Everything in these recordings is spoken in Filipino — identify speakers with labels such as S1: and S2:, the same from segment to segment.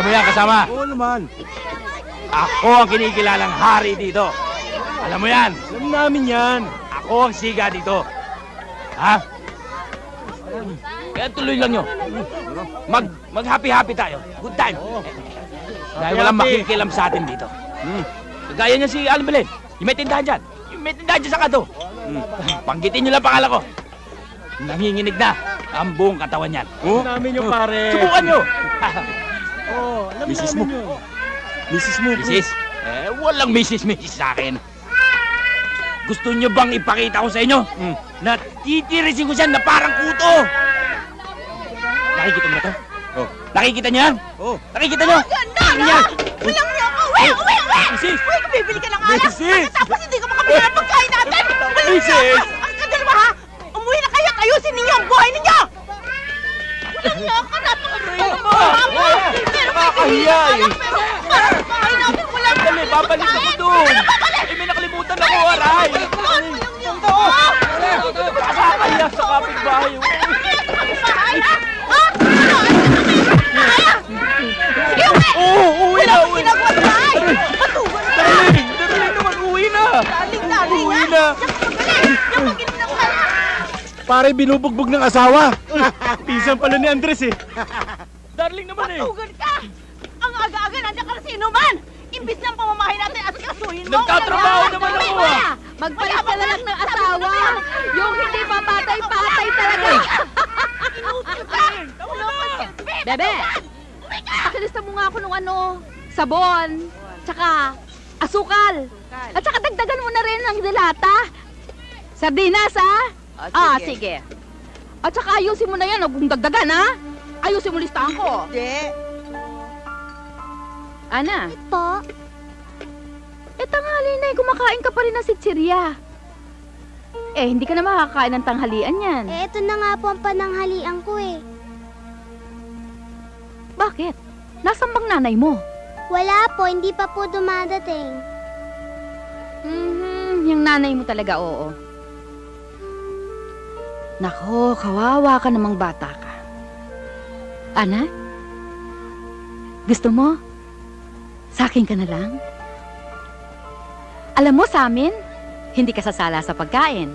S1: Alam mo yan, kasama?
S2: Oo naman.
S1: Ako ang kinikilalang hari dito. Alam mo yan?
S2: Alam namin yan.
S1: Ako ang siga dito. Ha? Kaya tuloy lang nyo. Mag-happy-happy tayo. Good time. Dahil walang makikilam sa atin dito. Kagaya niya si Alan Belen. Yung may tindahan dyan. Yung may tindahan dyan sa kato. Panggitin nyo lang pangalan ko. Nanginginig na ang buong katawan niyan.
S2: Alam namin yung pare.
S1: Subukan nyo.
S2: Alam
S1: Misis
S2: namin
S1: mo.
S2: yun. Misis mo.
S1: Misis? Walang misis sa akin. Gusto nyo bang ipakita ko sa inyo na titirisin ko siya na parang kuto? Nakikita nyo to?
S2: Oh.
S1: Nakikita nyo yan?
S2: Oh.
S1: Nakikita nyo?
S3: Ganda na! Walang niya! Uwi!
S1: Misis!
S3: Uwi! Bibili ka ng alak!
S2: Misis!
S3: Tapos hindi ka makabili ng pagkain natin! Walang
S2: Misis!
S3: niya! Ang kadalawa ha! Umuwi na kayo at ayusin ninyo ang buhay ninyo! Walang niya ka! Napakagaya mo!
S2: Nakakahiya eh!
S3: Parang bahay namin walang
S1: Dali, babalik ako doon! May nakalimutan ako, aray!
S3: walang niya!
S1: Nakakahiya sa kapitbahay!
S3: Bahay ha? Ha? Sige, uwi!
S1: Oo, uwi na!
S3: Walang ginagawa sa bahay! Matugan na!
S1: Dali naman, uwi na!
S3: Daling
S1: Uwi
S3: ha?
S1: na!
S3: Magaling! Yung pag-inom ng kaya!
S2: Pare, binubugbog ng asawa. Pinsan pala ni Andres eh.
S1: Darling naman eh!
S3: Matugan ka! Ang aga-aga nandiyan ka na sa inuman! Imbis na ang pamamahay natin at kasuhin mo!
S1: Nagtatrabaho naman ako ah!
S4: Magpalit ka na lang ng asawa. Yung hindi papatay-patay talaga. Bebe, pakilista mo nga ako ng sabon, tsaka asukal. At tsaka dagdagan mo na rin ng dilata. Sardinas, ha? Sige. At tsaka ayusin mo na yan, kung dagdagan, ha? Ayusin mo listahan ko.
S3: Hindi.
S4: Ana,
S5: Po,
S4: tanghali na kumakain ka pa rin ng sitsirya. Hindi ka na makakain ng tanghalian yan.
S5: ito na nga po ang pananghalian ko eh.
S4: Bakit? Nasaan bang nanay mo?
S5: Wala po, hindi pa po dumadating.
S4: Yung nanay mo talaga, oo. Nako, kawawa ka namang bata ka. Ana? Gusto mo? Sa akin ka na lang? Alam mo sa amin, hindi ka sasala sa pagkain.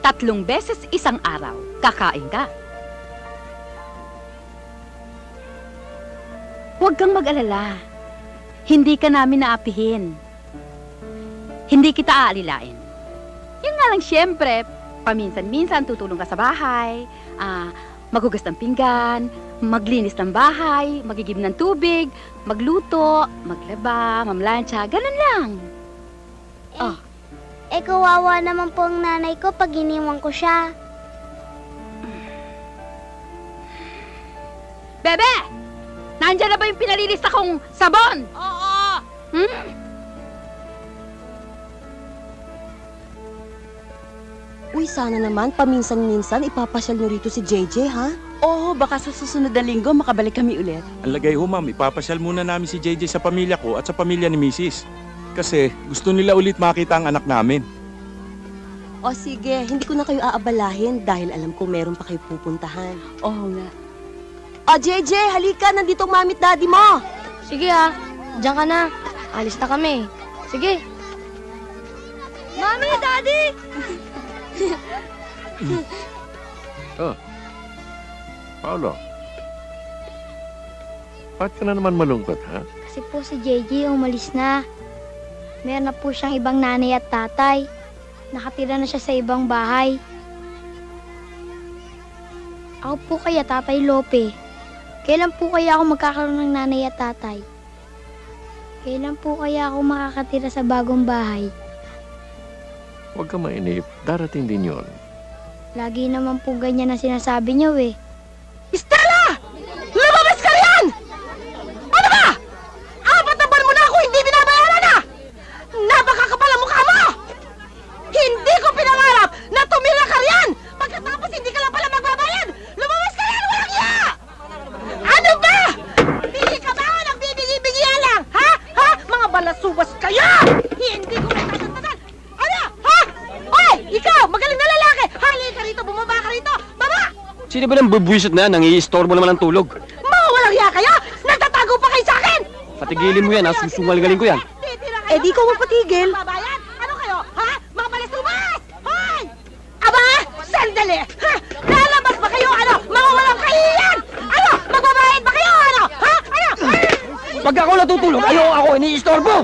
S4: 3 beses isang araw, kakain ka. Huwag kang mag-alala. Hindi ka namin naapihin. Hindi kita aalilain. Yun nga lang siyempre, paminsan-minsan tutulong ka sa bahay, maghugas ng pinggan, maglinis ng bahay, magigib ng tubig, magluto, maglaba, mamlansya, ganun lang.
S5: Kawawa naman po ang nanay ko pag iniwan ko siya.
S4: Bebe! Nandiyan na ba yung pinalilista kong sabon?
S3: Oo!
S6: Uy, sana naman, paminsan-minsan, ipapasyal nyo rito si JJ, ha?
S7: Oo, baka sa susunod na linggo makabalik kami ulit.
S8: Ang lagay ho, ma'am, ipapasyal muna namin si JJ sa pamilya ko at sa pamilya ni Mrs. Kasi gusto nila ulit makita ang anak namin.
S6: O sige, hindi ko na kayo aabalahin dahil alam ko meron pa kayo pupuntahan.
S7: Oo nga.
S6: O JJ, halika, nandito ang mami at daddy mo.
S5: Sige ha, diyan ka na. Alis na kami. Sige.
S4: Mami, Daddy!
S9: Paolo, bakit ka na naman malungkot, ha?
S5: Kasi po si JJ umalis na. Meron na po siyang ibang nanay at tatay. Nakatira na siya sa ibang bahay. Ako po kaya, Tatay Lope. Kailan po kaya ako magkakaroon ng nanay at tatay? Kailan po kaya ako makakatira sa bagong bahay?
S9: Huwag ka mainip, darating din yon.
S5: Lagi naman po ganyan ang sinasabi niyo eh.
S3: Stella! Lumabas ka riyan! Ano ba? 4 na buwan mo na ako hindi binabayaran na! Napakakapal ang mukha mo! Hindi ko pinangarap na tumira ka riyan! Pagkatapos hindi ka lang pala magbabayad! Lumabas ka riyan! Walang iya! Ano ba? Bili ka ba o nagbibigi-bigiyan lang? Ha? Ha? Mga balasubas kayo! Hindi ko matatantanan! Ano? Ha? Oy! Ikaw! Magaling na lalaki! Halika rito! Bumaba ka rito! Baba!
S10: Sino ba nang bubwisit na? Nangi-store mo naman ang tulog.
S3: Mga walang iya kayo! Nagtatago
S10: Patigilin mo yan, ha? Susungal-galing ko yan.
S6: Eh, di ko magpatigil.
S3: Babayan? Ano kayo? Ha? Mga palisumas! Hoy! Aba! Sandali! Ha? Lalabas ba kayo? Ano? Mga walang kahiyan! Ano? Magbabayad ba kayo? Ano? Ha? Ano?
S10: Pag ako natutulog, ayaw ako iniistorbo!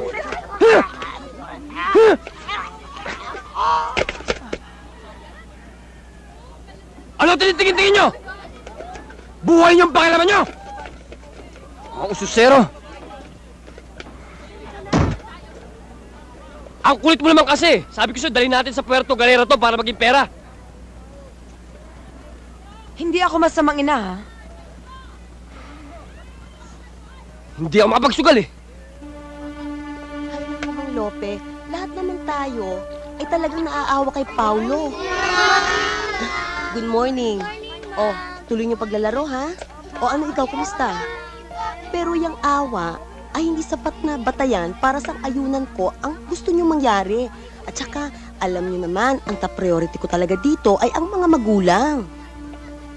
S10: Ano tinitingin-tingin nyo? Buhay niyong pakilaman nyo! Ang ususero! Ang kulit mo naman kasi! Sabi ko sa'yo, dalhin natin sa Puerto Galera to para maging pera.
S11: Hindi ako masamang ina, ha?
S10: Hindi ako makapagsugal eh.
S6: Alam mo, Mang Lope, lahat naman tayo ay talagang naaawa kay Paulo. Good morning. Oh, tuloy niyo paglalaro, ha? O ano ikaw, kumusta? Pero yung awa ay hindi sapat na batayan para sa ayunan ko ang gusto niyo mangyari. At saka, alam niyo naman, ang top priority ko talaga dito ay ang mga magulang.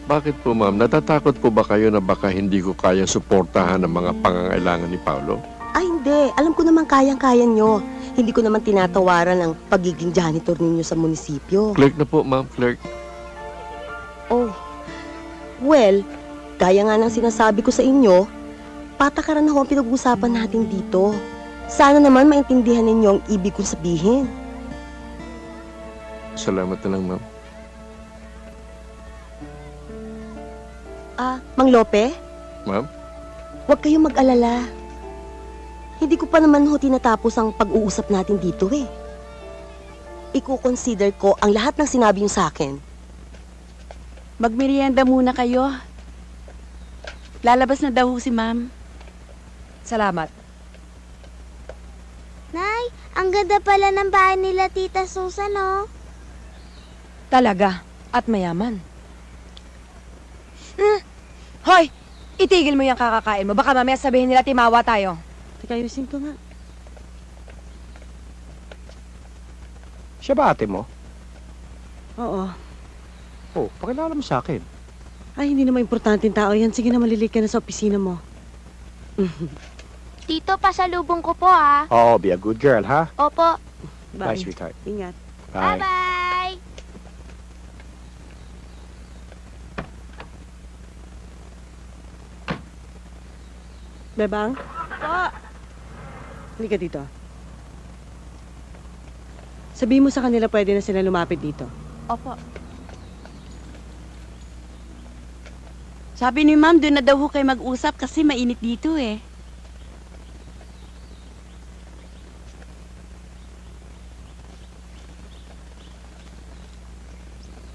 S9: Bakit po, ma'am? Natatakot po ba kayo na baka hindi ko kaya suportahan ang mga pangangailangan ni Paulo?
S6: Ay, hindi. Alam ko naman kayang-kaya nyo. Hindi ko naman tinatawaran ang pagiging janitor ninyo sa munisipyo.
S9: Clerk na po, ma'am. Clerk.
S6: Oh, well, gaya nga ng sinasabi ko sa inyo, patakaran ako ang pinag-uusapan natin dito. Sana naman maintindihan ninyo ang ibig kong sabihin.
S9: Salamat na lang, ma'am.
S6: Mang Lope?
S9: Ma'am?
S6: Huwag kayong mag-alala. Hindi ko pa naman ho tinatapos ang pag-uusap natin dito eh. Iko-consider ko ang lahat ng sinabi niyo sa akin.
S7: Magmerienda muna kayo. Lalabas na daw si ma'am.
S11: Salamat.
S5: Nay, ang ganda pala ng bahay nila Tita Susan, oh.
S11: Talaga. At mayaman. Hoy! Itigil mo yung kakakain mo. Baka mamaya sabihin nila timawa tayo.
S6: Teka, ayusin ko nga.
S2: Siya ba ate mo?
S12: Oo.
S2: Oh, pakilala mo sa akin.
S12: Ay, hindi naman importanteng tao yan. Sige na, malilig ka na sa opisina mo.
S5: Tito, pasalubong ko po, ah.
S2: Oo, be a good girl, ha?
S5: Opo.
S2: Bye, sweetheart.
S12: Ingat.
S2: Bye.
S5: Bye-bye.
S12: Bebang?
S5: Po.
S12: Halika dito. Sabihin mo sa kanila pwede na sila lumapit dito.
S7: Opo. Sabi ni ma'am, doon na daw ho kayo mag-usap kasi mainit dito eh.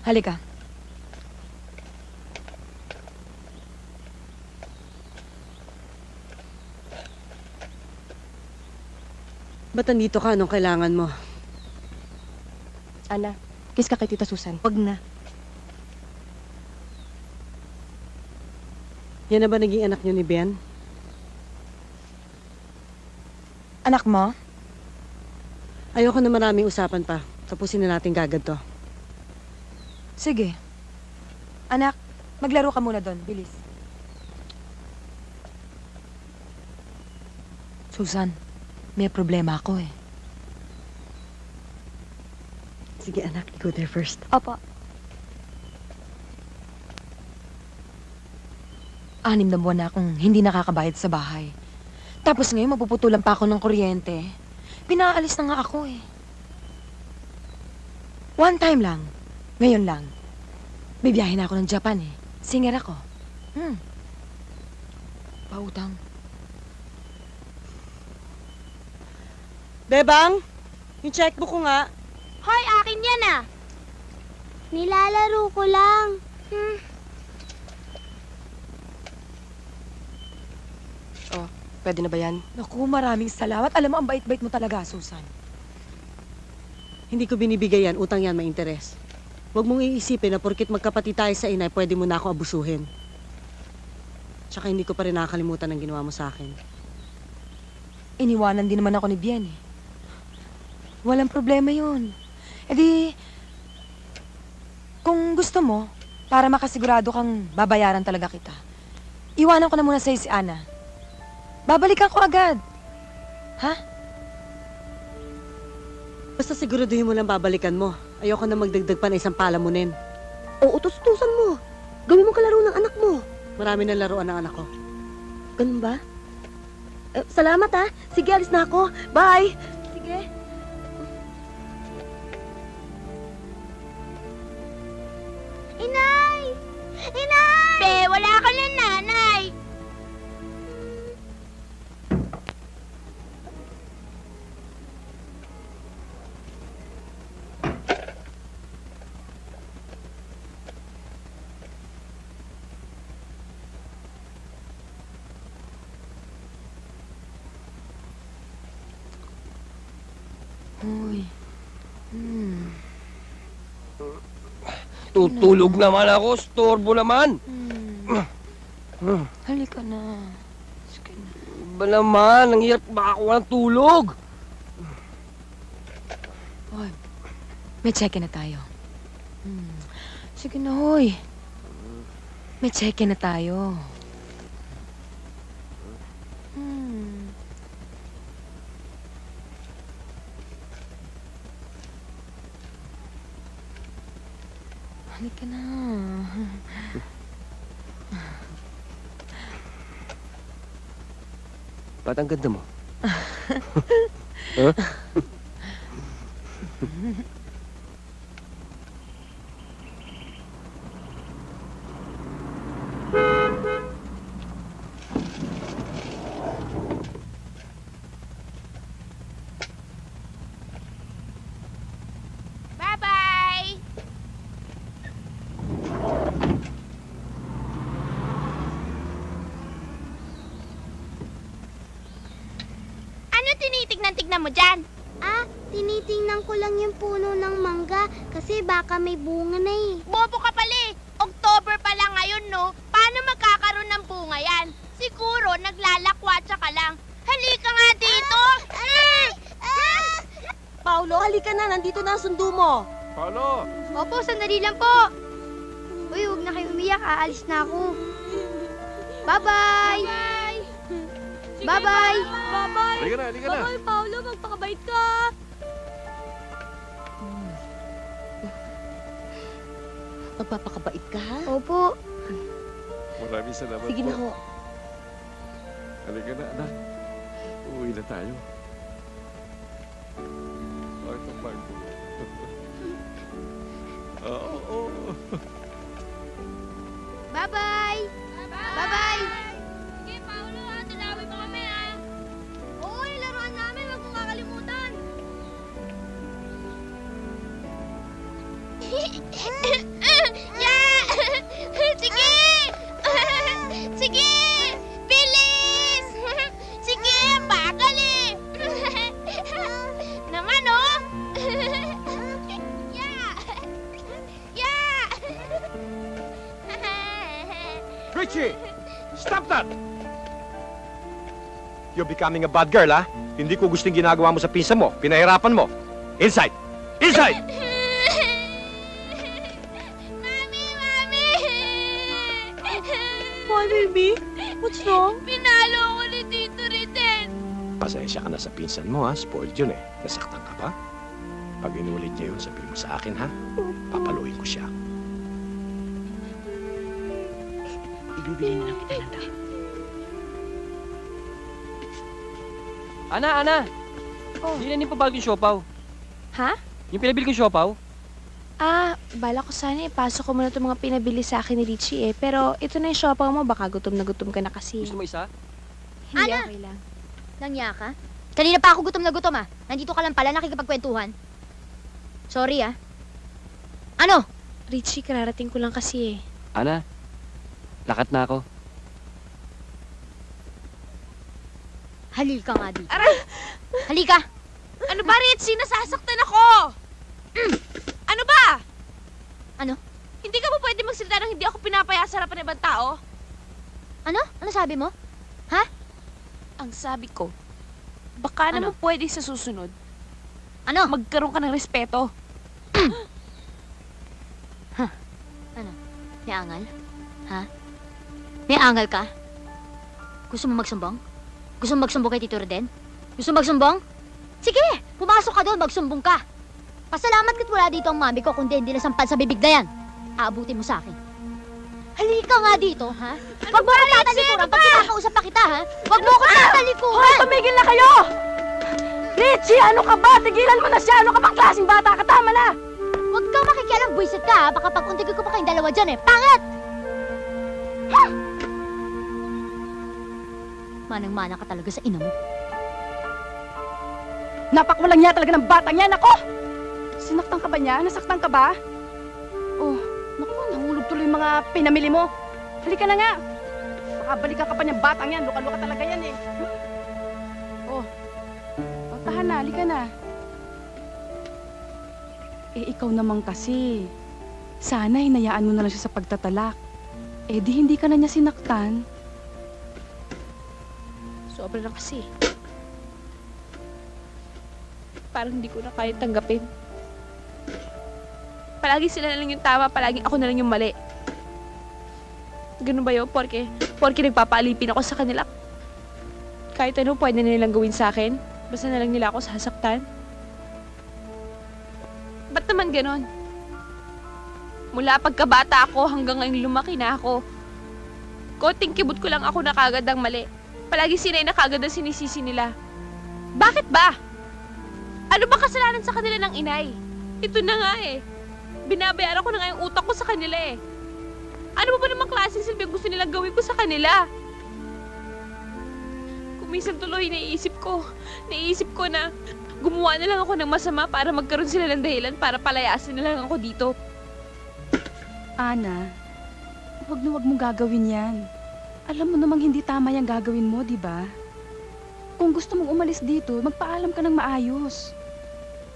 S11: Halika.
S12: Ba't nandito ka? Anong kailangan mo?
S11: Ana, kiss ka kay Tita Susan.
S12: Wag na. Yan na ba naging anak niyo ni Ben?
S11: Anak mo?
S12: Ayoko na maraming usapan pa. Tapusin na natin kagad to.
S11: Sige. Anak, maglaro ka muna doon. Bilis. Susan, may problema ako eh.
S12: Sige anak, go there first.
S11: Opo. 6 na buwan na akong hindi nakakabayad sa bahay. Tapos ngayon mapuputulan pa ako ng kuryente. Pinaalis na nga ako eh. One time lang. Ngayon lang. Bibiyahe na ako ng Japan eh. Singer ako. Pautang.
S12: Bebang, yung checkbook ko nga.
S5: Hoy, akin yan, ah. Nilalaro ko lang.
S11: Oh, pwede na ba yan? Naku, maraming salamat. Alam mo, ang bait-bait mo talaga, Susan.
S12: Hindi ko binibigay yan. Utang yan, may interes. Huwag mong iisipin na porkit magkapatid tayo sa inay, pwede mo na ako abusuhin. Tsaka hindi ko pa rin nakakalimutan ang ginawa mo sa akin.
S11: Iniwanan din naman ako ni Bien eh. Walang problema yun. E di, kung gusto mo, para makasigurado kang babayaran talaga kita, iwanan ko na muna sa'yo si Ana. Babalikan ko agad. Ha?
S12: Basta siguraduhin mo lang babalikan mo. Ayoko na magdagdag pa na isang palamunin.
S6: Oo, utos-utusan mo. Gawin mo kalaro ng anak mo.
S12: Marami na laruan ng anak ko.
S6: Ganun ba? Salamat ha. Sige, alis na ako. Bye. Sige.
S5: Inay! Inay! Be, wala ka na nanay.
S11: Uy.
S10: Tutulog naman ako, storbo naman.
S11: Halika na.
S10: Ba naman, ang hirap baka ako ng tulog.
S11: Hoy, may check-in na tayo. Sige na, hoy. May check-in na tayo. Halika na.
S10: Ba't ang ganda mo? Huh?
S5: Bye-bye! Ano tinitignan-tignan mo dyan?
S13: Tinitingnan ko lang yung puno ng mangga kasi baka may bunga na eh.
S5: Bobo ka pala eh. October pa lang ngayon, no? Paano magkakaroon ng bunga yan? Siguro naglalakwatsa ka lang. Halika nga dito!
S6: Paulo, halika na. Nandito na ang sundo mo.
S8: Paolo!
S13: Opo, sandali lang po. Uy, huwag na kayo umiyak. Aalis na ako. Bye-bye! Bye-bye!
S5: Bye-bye!
S8: Halika na, halika na.
S5: Bye-bye, Paolo. Magpakabait ka.
S6: Magpapakabait ka, ha?
S13: Opo.
S9: Maraming salamat
S6: Sige
S9: po.
S6: na ho.
S9: Halika na, anak. Uuwi na tayo. Itong bag ko. Oo.
S13: Bye-bye! Bye-bye!
S5: Sige, Paolo, ha? Tinawi mo kami, ha? Oo, yung laruan namin. Huwag mong kakalimutan. Yeah! Sige! Sige! Bilis! Sige, bagal eh! Naman, oh! Yeah! Yeah!
S2: Richie! Stop that! You're becoming a bad girl, ha? Hindi ko gustong ginagawa mo sa pinsan mo. Pinahirapan mo. Inside! Inside!
S11: Why, baby? What's wrong?
S5: Pinalo ako ni Tito Riden.
S2: Pasensya ka na sa pinsan mo, ha? Spoiled yun, eh. Nasaktan ka ba? Pag inulit niya yun, sabihin mo sa akin, ha? Papaluin ko siya.
S3: Ibibili na lang kita ng dahil.
S10: Ana! Hindi na pa bagong siopaw.
S11: Ha?
S10: Yung pinabili kong siopaw?
S14: Bala ko sana ipasok ko muna itong mga pinabili sa akin ni Richie eh. Pero ito na yung siopaw mo, baka gutom na gutom ka na kasi.
S10: Gusto mo isa?
S14: Hindi,
S13: Ana!
S14: okay lang.
S13: Nangya ka? Kanina pa ako gutom na gutom ah. Nandito ka lang pala nakikipagkwentuhan. Sorry ah. Ano?
S14: Richie, kararating ko lang kasi eh.
S10: Ana, lakat na ako.
S13: Halika nga dito. Halika!
S5: Ano ba, Richie? Nasasaktan ako! Ano ba?
S13: Ano?
S5: Hindi ka ba pwede magsalita nang hindi ako pinapaya sa harapan ng ibang tao?
S13: Ano? Ano sabi mo?
S14: Ang sabi ko, baka naman pwede sa susunod.
S13: Ano?
S14: Magkaroon ka ng respeto.
S13: Ano? May angal? Ha? May angal ka? Gusto mo magsumbong? Gusto mo magsumbong kay Tito Reden? Gusto mo magsumbong? Sige, pumasok ka doon, magsumbong ka. Pasalamat ka't wala dito ang mami ko, kundi hindi lang sampal sa bibig na yan. Aabutin mo sa akin. Halika nga dito, ha? Huwag mo akong tatalikuran pag kinakausap pa kita, ha? Huwag mo akong tatalikuran!
S3: Hoy, tumigil na kayo! Richie, ano ka ba? Tigilan mo na siya! Ano ka bang klaseng bata ka? Tama na!
S13: Huwag kang makikialam, buisit ka, ha? Baka pag-untigil ko pa kayong dalawa dyan, eh. Pangit! Ha? Manang-mana ka talaga sa ina mo.
S3: Napakwalang niya talaga ng batang yan, ako! Sinaktan ka ba niya? Nasaktan ka ba? Oh, naku, nahulog tuloy yung mga pinamili mo. Halika na nga. Baka balikan ka pa niyang batang yan. Luka-luka talaga yan eh. Oh, tahan na, halika na. Eh, ikaw naman kasi. Sana hinayaan mo na lang siya sa pagtatalak. Eh, di hindi ka na niya sinaktan.
S14: Sobra na kasi. Parang hindi ko na kaya tanggapin. Palagi sila na lang yung tama, palagi ako na lang yung mali. Ganun ba yun? Porke nagpapaalipin ako sa kanila. Kahit ano, pwede na nilang gawin sa akin. Basta na lang nila ako sasaktan. Ba't naman ganon? Mula pagkabata ako hanggang ngayon lumaki na ako. Konting kibot ko lang ako na kagad ang mali. Palagi sinay na kagad ang sinisisi nila. Bakit ba? Ano ba kasalanan sa kanila ng inay? Ito na nga eh. Binabayaran ko na nga yung utak ko sa kanila eh. Ano ba namang klaseng silbi gusto nilang gawin ko sa kanila? Kung minsan tuloy naiisip ko na gumawa na lang ako ng masama para magkaroon sila ng dahilan para palayasin na lang ako dito.
S3: Ana, wag mong gagawin yan. Alam mo namang hindi tama yung gagawin mo, di ba? Kung gusto mong umalis dito, magpaalam ka ng maayos.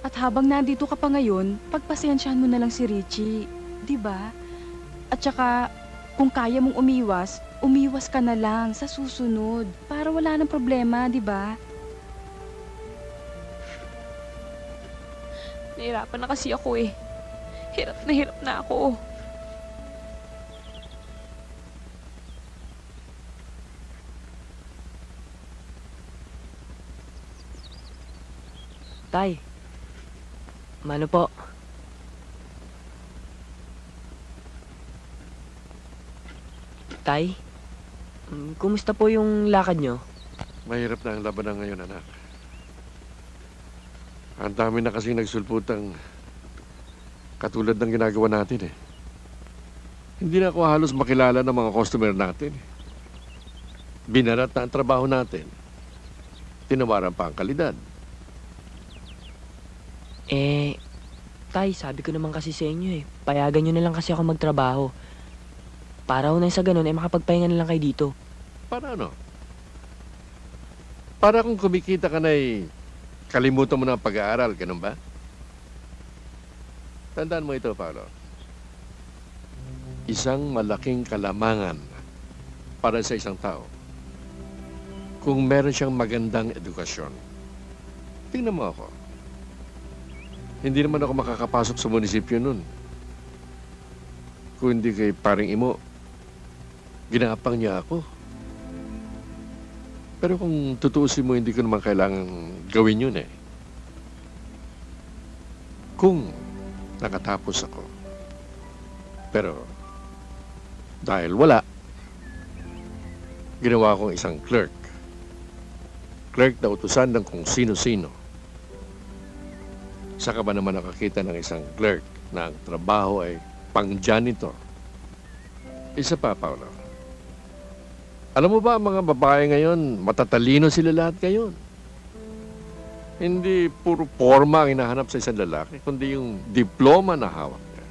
S3: At habang nandito ka pa ngayon, pagpasensyahan mo na lang si Richie, di ba? At saka, kung kaya mong umiwas ka na lang sa susunod para wala nang problema, di ba?
S14: Nahirapan na kasi ako eh. Hirap na ako.
S10: Tay, mano po? Tay, kumusta po yung lakad nyo?
S9: Mahirap na ang labanan ngayon, anak. Ang dami na kasing nagsulputang katulad ng ginagawa natin eh. Hindi na ako halos makilala ng mga customer natin. Binarat na ang trabaho natin. Tinawaran pa ang kalidad.
S10: Tay, sabi ko naman kasi sa inyo eh, payagan nyo na lang kasi ako magtrabaho. Para unay sa ganun, makapagpahinga na lang kayo dito.
S9: Para ano? Para kung kumikita ka na kalimutan mo na ang pag-aaral, ganun ba? Tandaan mo ito, Paolo. Isang malaking kalamangan para sa isang tao kung meron siyang magandang edukasyon. Tingnan mo ako. Hindi naman ako makakapasok sa munisipyo nun. Kung hindi kay paring Imo, ginapang niya ako. Pero kung tutuusin mo, hindi ko naman kailangan gawin yun eh. Kung nakatapos ako. Pero dahil wala, ginawa kong isang clerk. Clerk na utusan ng kung sino-sino. Saka ba naman nakakita ng isang clerk na ang trabaho ay pang-janitor? Isa pa, Paolo. Alam mo ba, ang mga babae ngayon, matatalino sila lahat ngayon. Hindi puro forma ang hinahanap sa isang lalaki, kundi yung diploma na hawak niya.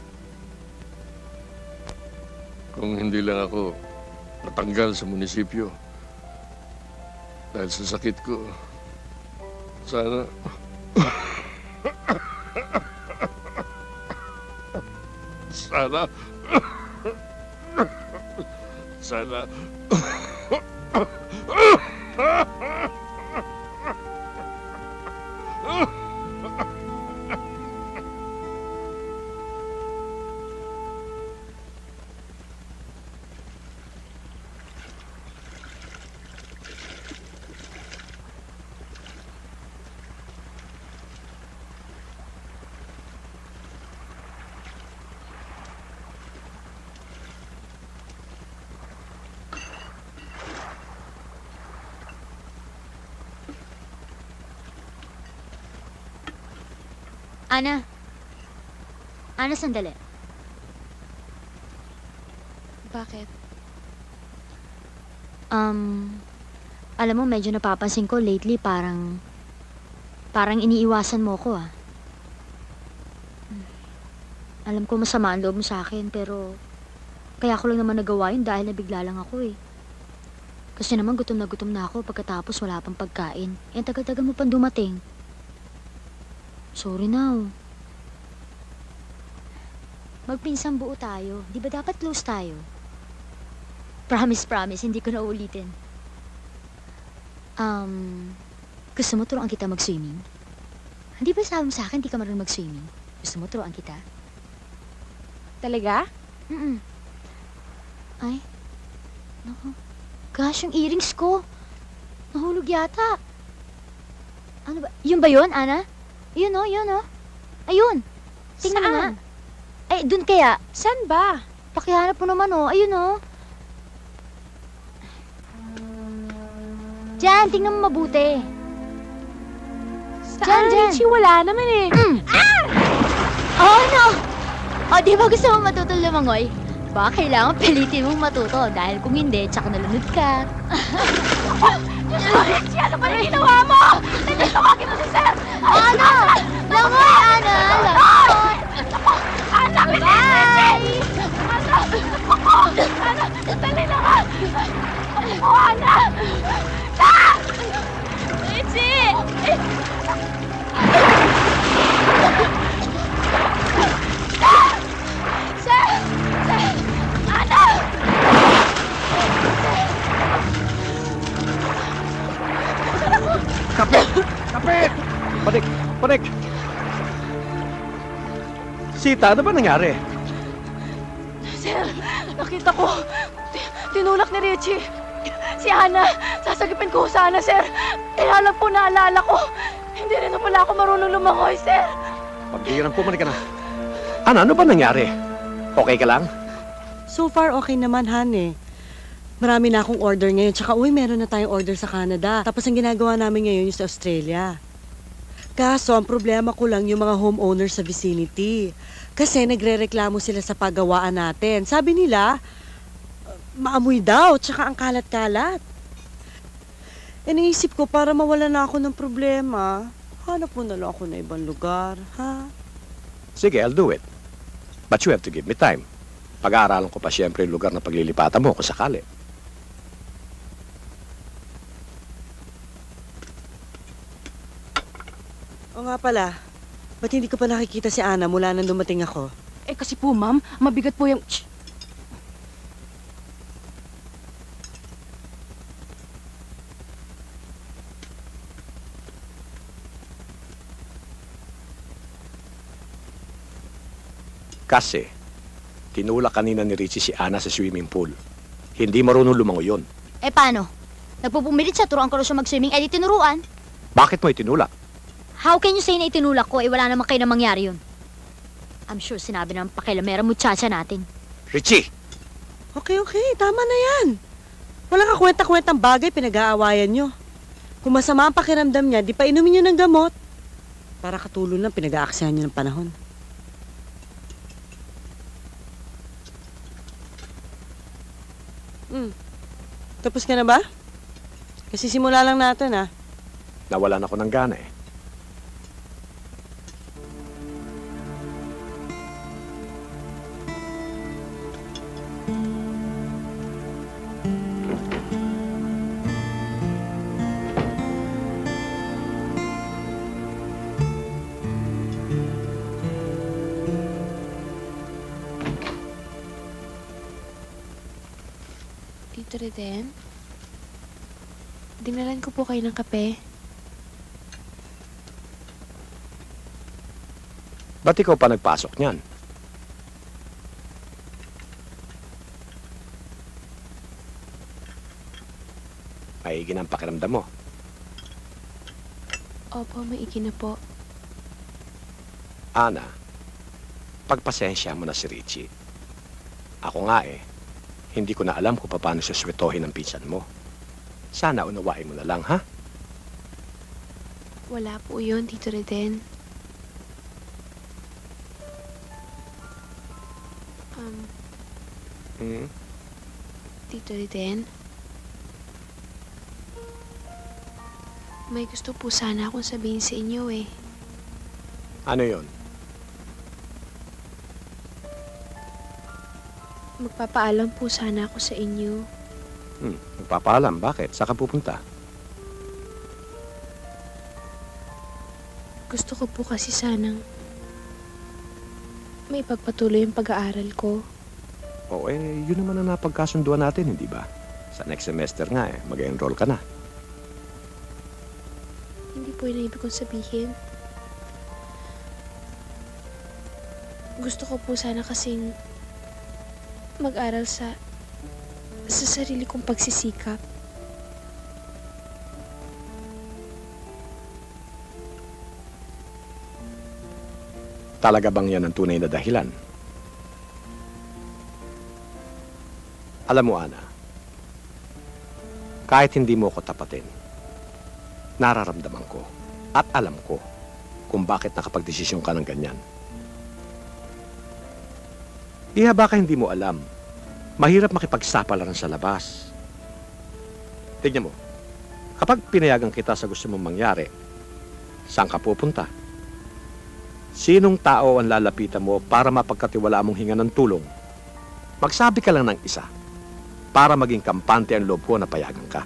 S9: Kung hindi lang ako natanggal sa munisipyo dahil sa sakit ko, sana... Sana...
S13: Ana. Ana, sandali.
S14: Bakit?
S13: Alam mo, medyo napapansin ko lately parang iniiwasan mo ko ah. Alam ko masama ang loob mo sa akin, pero kaya ko lang naman nagawa yun dahil nabigla lang ako eh. Kasi naman gutom na ako pagkatapos wala pang pagkain. Eh, tagal-tagal mo pang dumating. Sorry now. Magpinsang buo tayo. Di ba dapat close tayo? Promise, hindi ko na uulitin. Gusto mo turuan kita mag-swimming? Hindi ba sabi mo sa akin di ka marunong mag-swimming? Gusto mo turuan kita?
S14: Talaga?
S13: Ay, naku. Gosh, yung earrings ko. Nahulog yata. Ano ba? Yun ba yun, Ana? Yun o. Ayun. Tingnan mo nga. Ay, dun kaya.
S14: Saan ba?
S13: Pakihanap mo naman o. Ayun o. Diyan, tingnan mo mabuti.
S14: Saan? Richie, wala naman eh.
S13: Oh, no! O, di ba gusto mo matutol lumangoy? Baka kailangan pilitin mong matuto dahil kung hindi, tsaka nalunod ka.
S14: Richie, ano ba na ginawa mo? Nandito ka kita si Sir!
S13: Ana! Langoy, Ana! Langoy!
S14: Anak, Richie! Ana, dali na ka! Ana! Richie! Sir! Ana!
S2: Kapit! Panik! Sita, ano ba nangyari?
S7: Sir, nakita ko. Tinulak ni Richie. Si Ana, sasagipin ko sana, sir. Kaya lang po naalala ko. Hindi rin na pala ako marunong lumangoy, sir.
S2: Pag-iirang pumanik ka na. Ano ba nangyari? Okay ka lang?
S12: So far, okay naman, Han eh. Marami na akong order ngayon. Tsaka, meron na tayong order sa Canada. Tapos ang ginagawa namin ngayon yung sa Australia. Kaso, ang problema ko lang yung mga homeowners sa vicinity. Kasi nagre-reklamo sila sa paggawaan natin. Sabi nila, maamoy daw, tsaka ang kalat-kalat. E naisip ko, para mawala na ako ng problema, hanap mo na lang ako na ibang lugar, ha?
S2: Sige, I'll do it. But you have to give me time. Pag-aaralan ko pa siyempre yung lugar na paglilipatan mo kung sakali.
S12: O nga pala, ba't hindi ko pa nakikita si Ana mula nang dumating ako?
S7: Eh kasi po, ma'am, mabigat po yung...
S2: Kasi, tinulak kanina ni Richie si Ana sa swimming pool. Hindi marunong lumangoy yun.
S13: Eh, paano? Nagpupumilit siya, turuan ko na siya mag-swimming, eh di tinuruan.
S2: Bakit mo itinulak?
S13: How can you say na itinulak ko, eh wala naman kayo na mangyari yun? I'm sure sinabi ng pakilamera muchacha natin.
S2: Richie!
S12: Okay, tama na yan. Walang kakwenta-kwentang bagay pinag-aawayan nyo. Kung masama ang pakiramdam niya, di pa inumin nyo ng gamot. Para katulong lang pinag-aaksihan nyo ng panahon. Tapos ka na ba? Kasi simula lang natin, ha?
S2: Nawalan ako ng gana eh.
S14: Tito Reden, dinalan ko po kayo ng kape.
S2: Ba't ikaw pa nagpasok niyan? Maigi ang pakiramdam mo.
S14: Opo, maigi na po.
S2: Ana, pagpasensya mo na si Richie. Ako nga eh, hindi ko na alam kung paano suswetohin ang pinsan mo. Sana unawain mo na lang, ha?
S14: Wala po yun, Tito Reden. Tito Riden, may gusto po sana akong sabihin sa inyo eh.
S2: Ano yon?
S14: Magpapaalam po sana ako sa inyo.
S2: Magpapaalam. Bakit? Saan ka pupunta?
S14: Gusto ko po kasi sanang may pagpatuloy yung pag-aaral ko.
S2: Oo, yun naman ang napagkasunduan natin, hindi ba? Sa next semester nga mag-enroll ka na.
S14: Hindi po yun ang ibig kong sabihin. Gusto ko po sana kasing mag-aral sa sarili kong pagsisikap.
S2: Talaga bang yan ang tunay na dahilan? Alam mo, Ana, kahit hindi mo ko tapatin, nararamdaman ko at alam ko kung bakit nakapagdesisyon ka ng ganyan. Iha, baka hindi mo alam, mahirap makipagsapalaran sa labas. Tignan mo, kapag pinayagan kita sa gusto mong mangyari, saan ka pupunta? Sinong tao ang lalapitan mo para mapagkatiwalaan mong hinga ng tulong? Magsabi ka lang ng isa para maging kampante ang loob ko na payagan ka.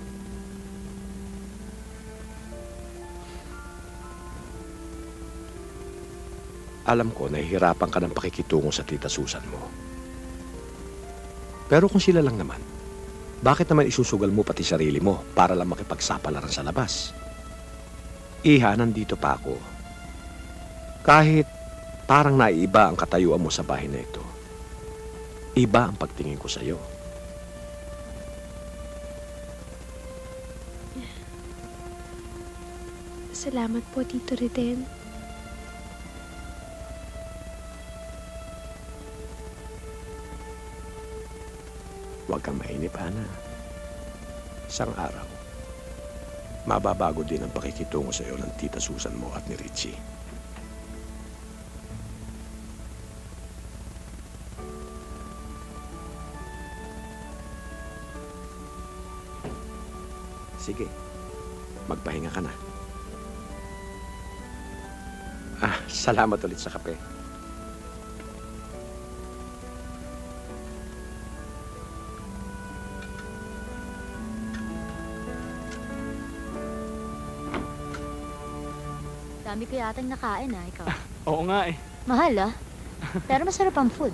S2: Alam ko, nahihirapan ka ng pakikitungo sa tita Susan mo. Pero kung sila lang naman, bakit naman isusugal mo pati sarili mo para lang makipagsapalaran sa labas? Iha, nandito pa ako. Kahit parang naiiba ang katayuan mo sa bahay na ito, iba ang pagtingin ko sa'yo.
S14: Salamat po, Tito Riden.
S2: Huwag kang mainip, Ana. Isang araw, mababago din ang pakikitungo sa iyo ng tita Susan mo at ni Richie. Sige, magpahinga ka na. Salamat ulit sa kape.
S13: Dami ko yatang nakain ikaw.
S1: Oo nga eh.
S13: Mahal pero masarap ang food.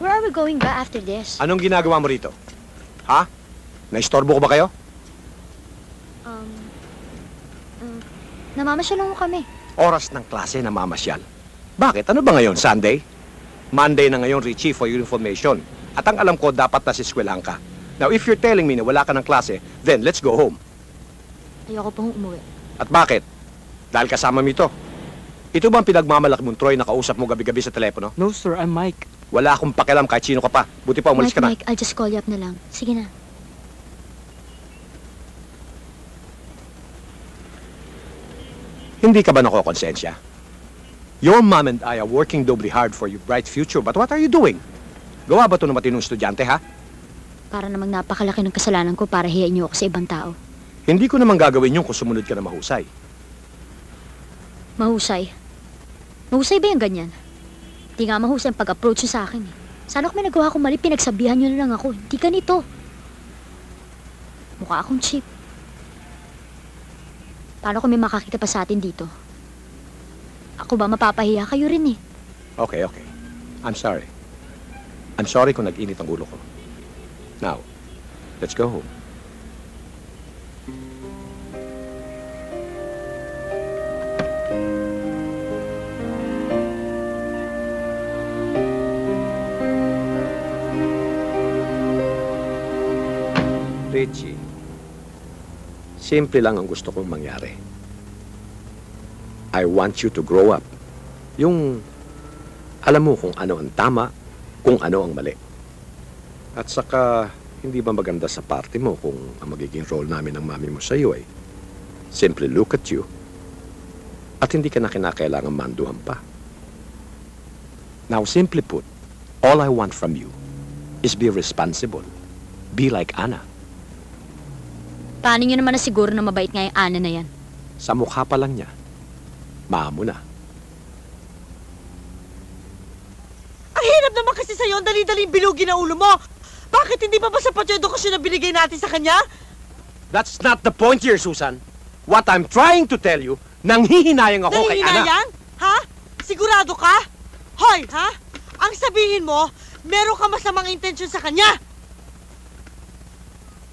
S13: Where are we going ba after this?
S2: Anong ginagawa mo rito? Ha? Naistorbo ko ba kayo?
S13: Namamasyal lang mo kami.
S2: Oras ng klase na mamasyal. Bakit? Ano ba ngayon? Sunday? Monday na ngayon, Richie, for your information. At ang alam ko, dapat na siskwelahan ka. Now, if you're telling me na wala ka ng klase, then let's go home.
S13: Ayoko pang umuwi.
S2: At bakit? Dahil kasama mo ito. Ito ba ang pinagmamalaki mong Troy na kausap mo gabi-gabi sa telepono?
S1: No, sir. I'm Mike.
S2: Wala akong pakialam kahit sino ka pa. Buti pa umalis ka na.
S13: Mike, I'll just call you up na lang. Sige na.
S2: Hindi ka ba nakokonsensya? Your mom and I are working doubly hard for your bright future, but what are you doing? Gawa ba ito ng matinong estudyante, ha?
S13: Para namang napakalaki ng kasalanan ko para hiyain niyo ako sa ibang tao.
S2: Hindi ko naman gagawin yun kung sumunod ka na mahusay.
S13: Mahusay? Mahusay ba yung ganyan? Di nga mahusay ang pag-approach sa akin eh. Sana kung may nagawa akong mali, pinagsabihan niyo na lang ako. Hindi ganito. Mukha akong cheap. Paano kung may makakita pa sa atin dito? Ako ba mapapahiya? Kayo rin eh.
S2: Okay. I'm sorry. I'm sorry kung nag-init ang ulo ko. Now, let's go home. Richie, simple lang ang gusto kong mangyari. I want you to grow up. Yung alam mo kung ano ang tama, kung ano ang mali. At saka, hindi ba maganda sa party mo kung ang magiging role namin ng mami mo sa iyo ay simply look at you At hindi ka na kinakailangan manduhan pa. Now, simply put, all I want from you is be responsible. Be like Ana.
S13: Paano nyo naman na siguro na mabait nga yung Ana na yan?
S2: Sa mukha pa lang niya, maamo na.
S12: Ang hirap naman kasi sa'yo, ang dali-daling bilugin na ulo mo. Bakit hindi pa ba sapat yung edukasyon na binigay natin sa kanya?
S2: That's not the point here, Susan. What I'm trying to tell you, nanghihinayang ako kay Ana.
S12: Nanghihinayang? Ha? Sigurado ka? Hoy, ha? Ang sabihin mo, meron ka masamang intensyon sa kanya.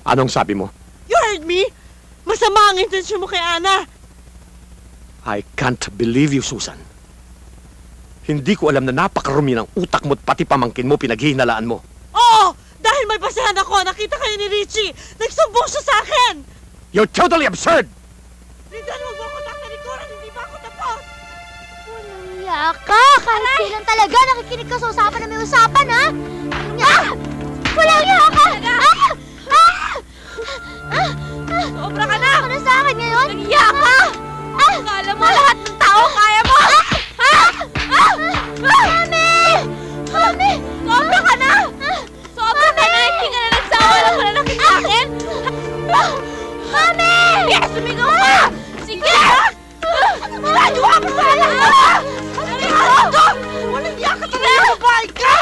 S2: Anong sabi mo?
S12: You heard me? Masama ang intensyon mo kay Ana.
S2: I can't believe you, Susan. Hindi ko alam na napakarumi ng utak mo at pati pamangkin mo pinaghihinalaan mo.
S12: Oo! Dahil may basehan ako, nakita kayo ni Richie. Nagsumbong siya sa akin!
S2: You're totally absurd!
S12: Rizal, huwag mo ako tatalikuran, hindi pa ako tapos!
S13: Walang ka! Kahit kailan talaga nakikinig ka sa usapan na may usapan, ha? Walang ka!
S14: Sobra ka na!
S13: Ano sa akin ngayon?
S14: Nag-iya ka! Akala mo lahat ng tao kaya mo!
S13: Mami! Mami!
S14: Sobra ka na! Sobra ka na! Hindi ka na nagsawa ng malalaki sa akin!
S13: Mami!
S14: Sige, sumigaw ka! Sige!
S12: Nadiwa ka sa anak mo! Ano? Walang iya ka talaga! Babae ka!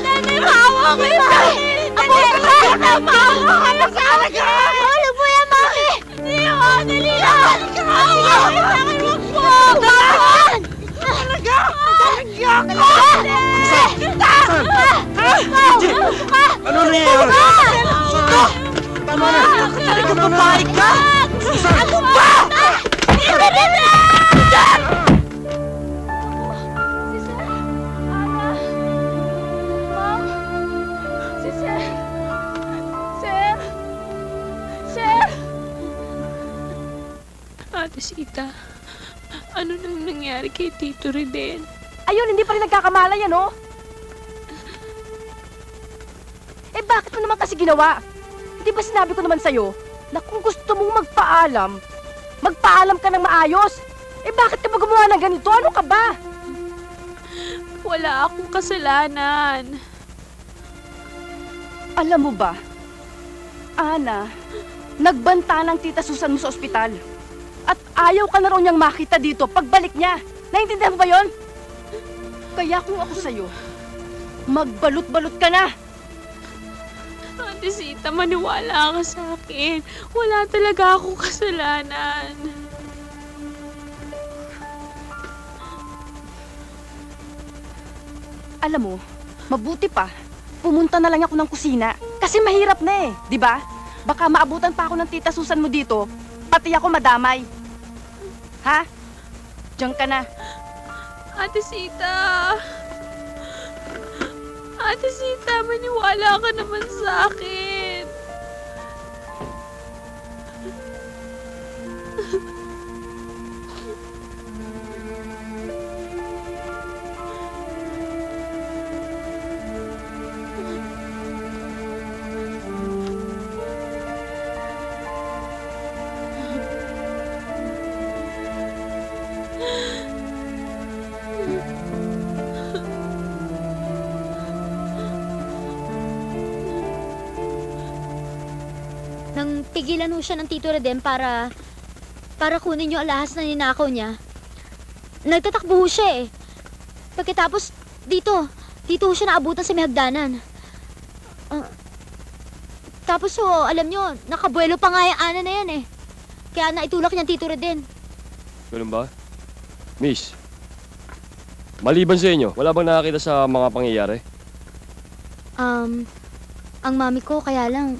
S14: Nanay, maawa ko yung sarili! Nanay, maawa ka na sa akin!
S13: Ano po yan, Mami?
S14: Hindi ako! Dali lang! Maawa ko yung akin! Huwag po!
S12: Bakit? Talaga! Talagya ka!
S2: Ano na yan?
S12: Tama na! Talaga babae ka! Ano ba?
S14: Ate Sita, ano nang nangyari kay Tito Riden?
S3: Ayun, hindi pa rin nagkakamala yan, oh. Eh, bakit mo naman kasi ginawa? Hindi ba sinabi ko naman sa'yo na kung gusto mong magpaalam ka ng maayos? Eh, bakit ka ba gumawa ng ganito? Ano ka ba?
S14: Wala akong kasalanan.
S3: Alam mo ba, Ana, nagbanta ng tita Susan mo sa ospital. At ayaw ka na raw niyang makita dito pagbalik niya. Naintindihan mo ba yon? Kaya kung ako sa'yo, magbalot-balot ka na.
S14: Ate Sita, maniwala ka sa akin. Wala talaga akong kasalanan.
S3: Alam mo, mabuti pa, pumunta na lang ako ng kusina. Kasi mahirap na eh, di ba? Baka maabutan pa ako ng tita Susan mo dito, pati ako madamay. Ha? Diyan ka na.
S14: Ate Sita! Ate Sita, maniwala ka naman sa akin.
S13: Nang tigilan ho siya ng Tito Reden para kunin yung alahas na ninakaw niya, nagtatakbo ho siya eh. Pagkatapos, dito ho siya naabutan sa may hagdanan. Tapos ho, alam nyo, nakabuelo pa nga yung Ana na yan eh. Kaya naitulak niya Tito Reden.
S15: Ganun ba? Miss, maliban sa inyo, wala bang nakakita sa mga pangyayari?
S13: Ang mami ko, kaya lang,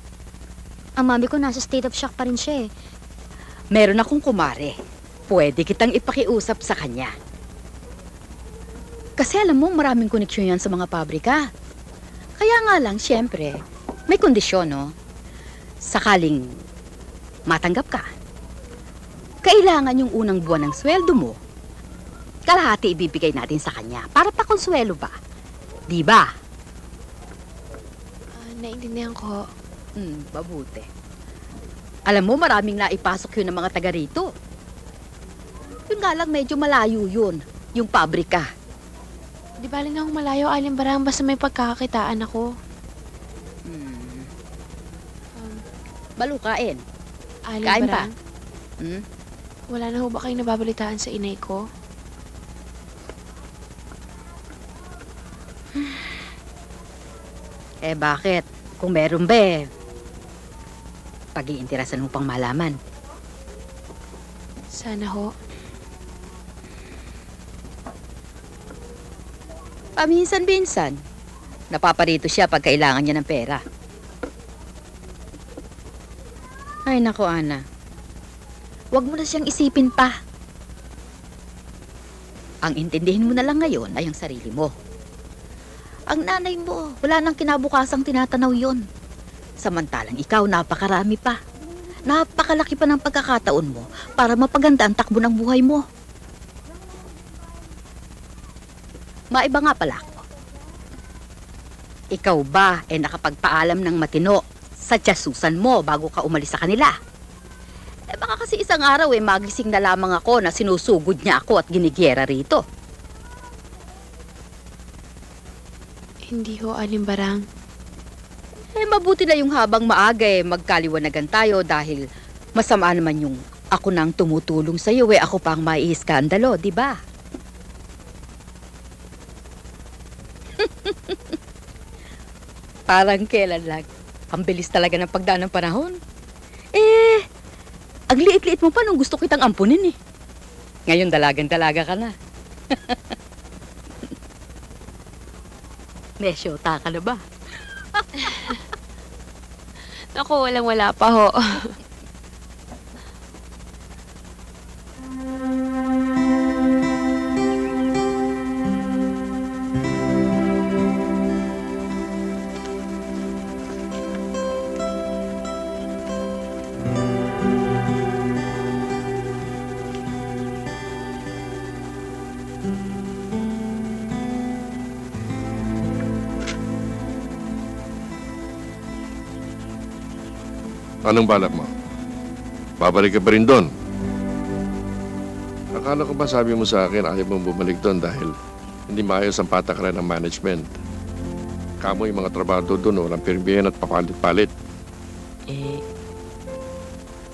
S13: ang mami ko nasa state of shock pa rin siya eh.
S16: Meron akong kumare. Pwede kitang ipakiusap sa kanya. Kasi alam mo, maraming koneksyon yan sa mga pabrika. Kaya nga lang, siyempre, may kondisyon, no? Sakaling matanggap ka, kailangan yung unang buwan ng sweldo mo, kalahati ibibigay natin sa kanya para pakonsuelo ba? Di ba?
S14: Naintindihan ko.
S16: Mabuti. Alam mo, maraming naipasok yun ng mga taga rito. Yun nga lang, medyo malayo yun. Yung pabrika.
S14: Di bali na akong malayo, Aling Barang, basta may pagkakakitaan ako.
S16: Balukain.
S14: Aling
S16: Kain
S14: Barang,
S16: pa.
S14: wala na ho ba kayong nababalitaan sa inay ko?
S16: Eh bakit? Kung meron ba pag-iinterasan mo pang malaman.
S14: Sana ho.
S16: Paminsan-minsan, napaparito siya pag kailangan niya ng pera. Ay nako, Ana. Huwag mo na siyang isipin pa. Ang intindihin mo na lang ngayon ay ang sarili mo. Ang nanay mo, wala nang kinabukasang tinatanaw yon. Samantalang ikaw, napakarami pa. Napakalaki pa ng pagkakataon mo para mapaganda ang takbo ng buhay mo. Maiba nga pala ako. Ikaw ba ay nakapagpaalam ng matino sa tiyasusan mo bago ka umalis sa kanila? Eh baka kasi isang araw magising na lamang ako na sinusugod niya ako at ginigyera rito.
S14: Hindi ho, Aling Barang.
S16: Eh mabuti na yung habang maaga magkaliwanagan tayo dahil masama naman yung ako nang tumutulong sa iyo ako pang maiiskandalo, di ba? Parang kailan lang. Ang bilis talaga ng pagdaan ng panahon. Eh, ang liit-liit mo pa nung gusto kitang ampunin eh. Ngayon dalagang-dalaga ka na. May syota ka na ba?
S14: Naku, walang-wala pa ho.
S9: Anong balak mo? Babalik ka pa rin doon. Akala ko ba sabi mo sa akin ayaw mong bumalik doon dahil hindi maayos ang patakaran ng management. Kamo yung mga trabaho doon, walang pirmihan at papalit-palit.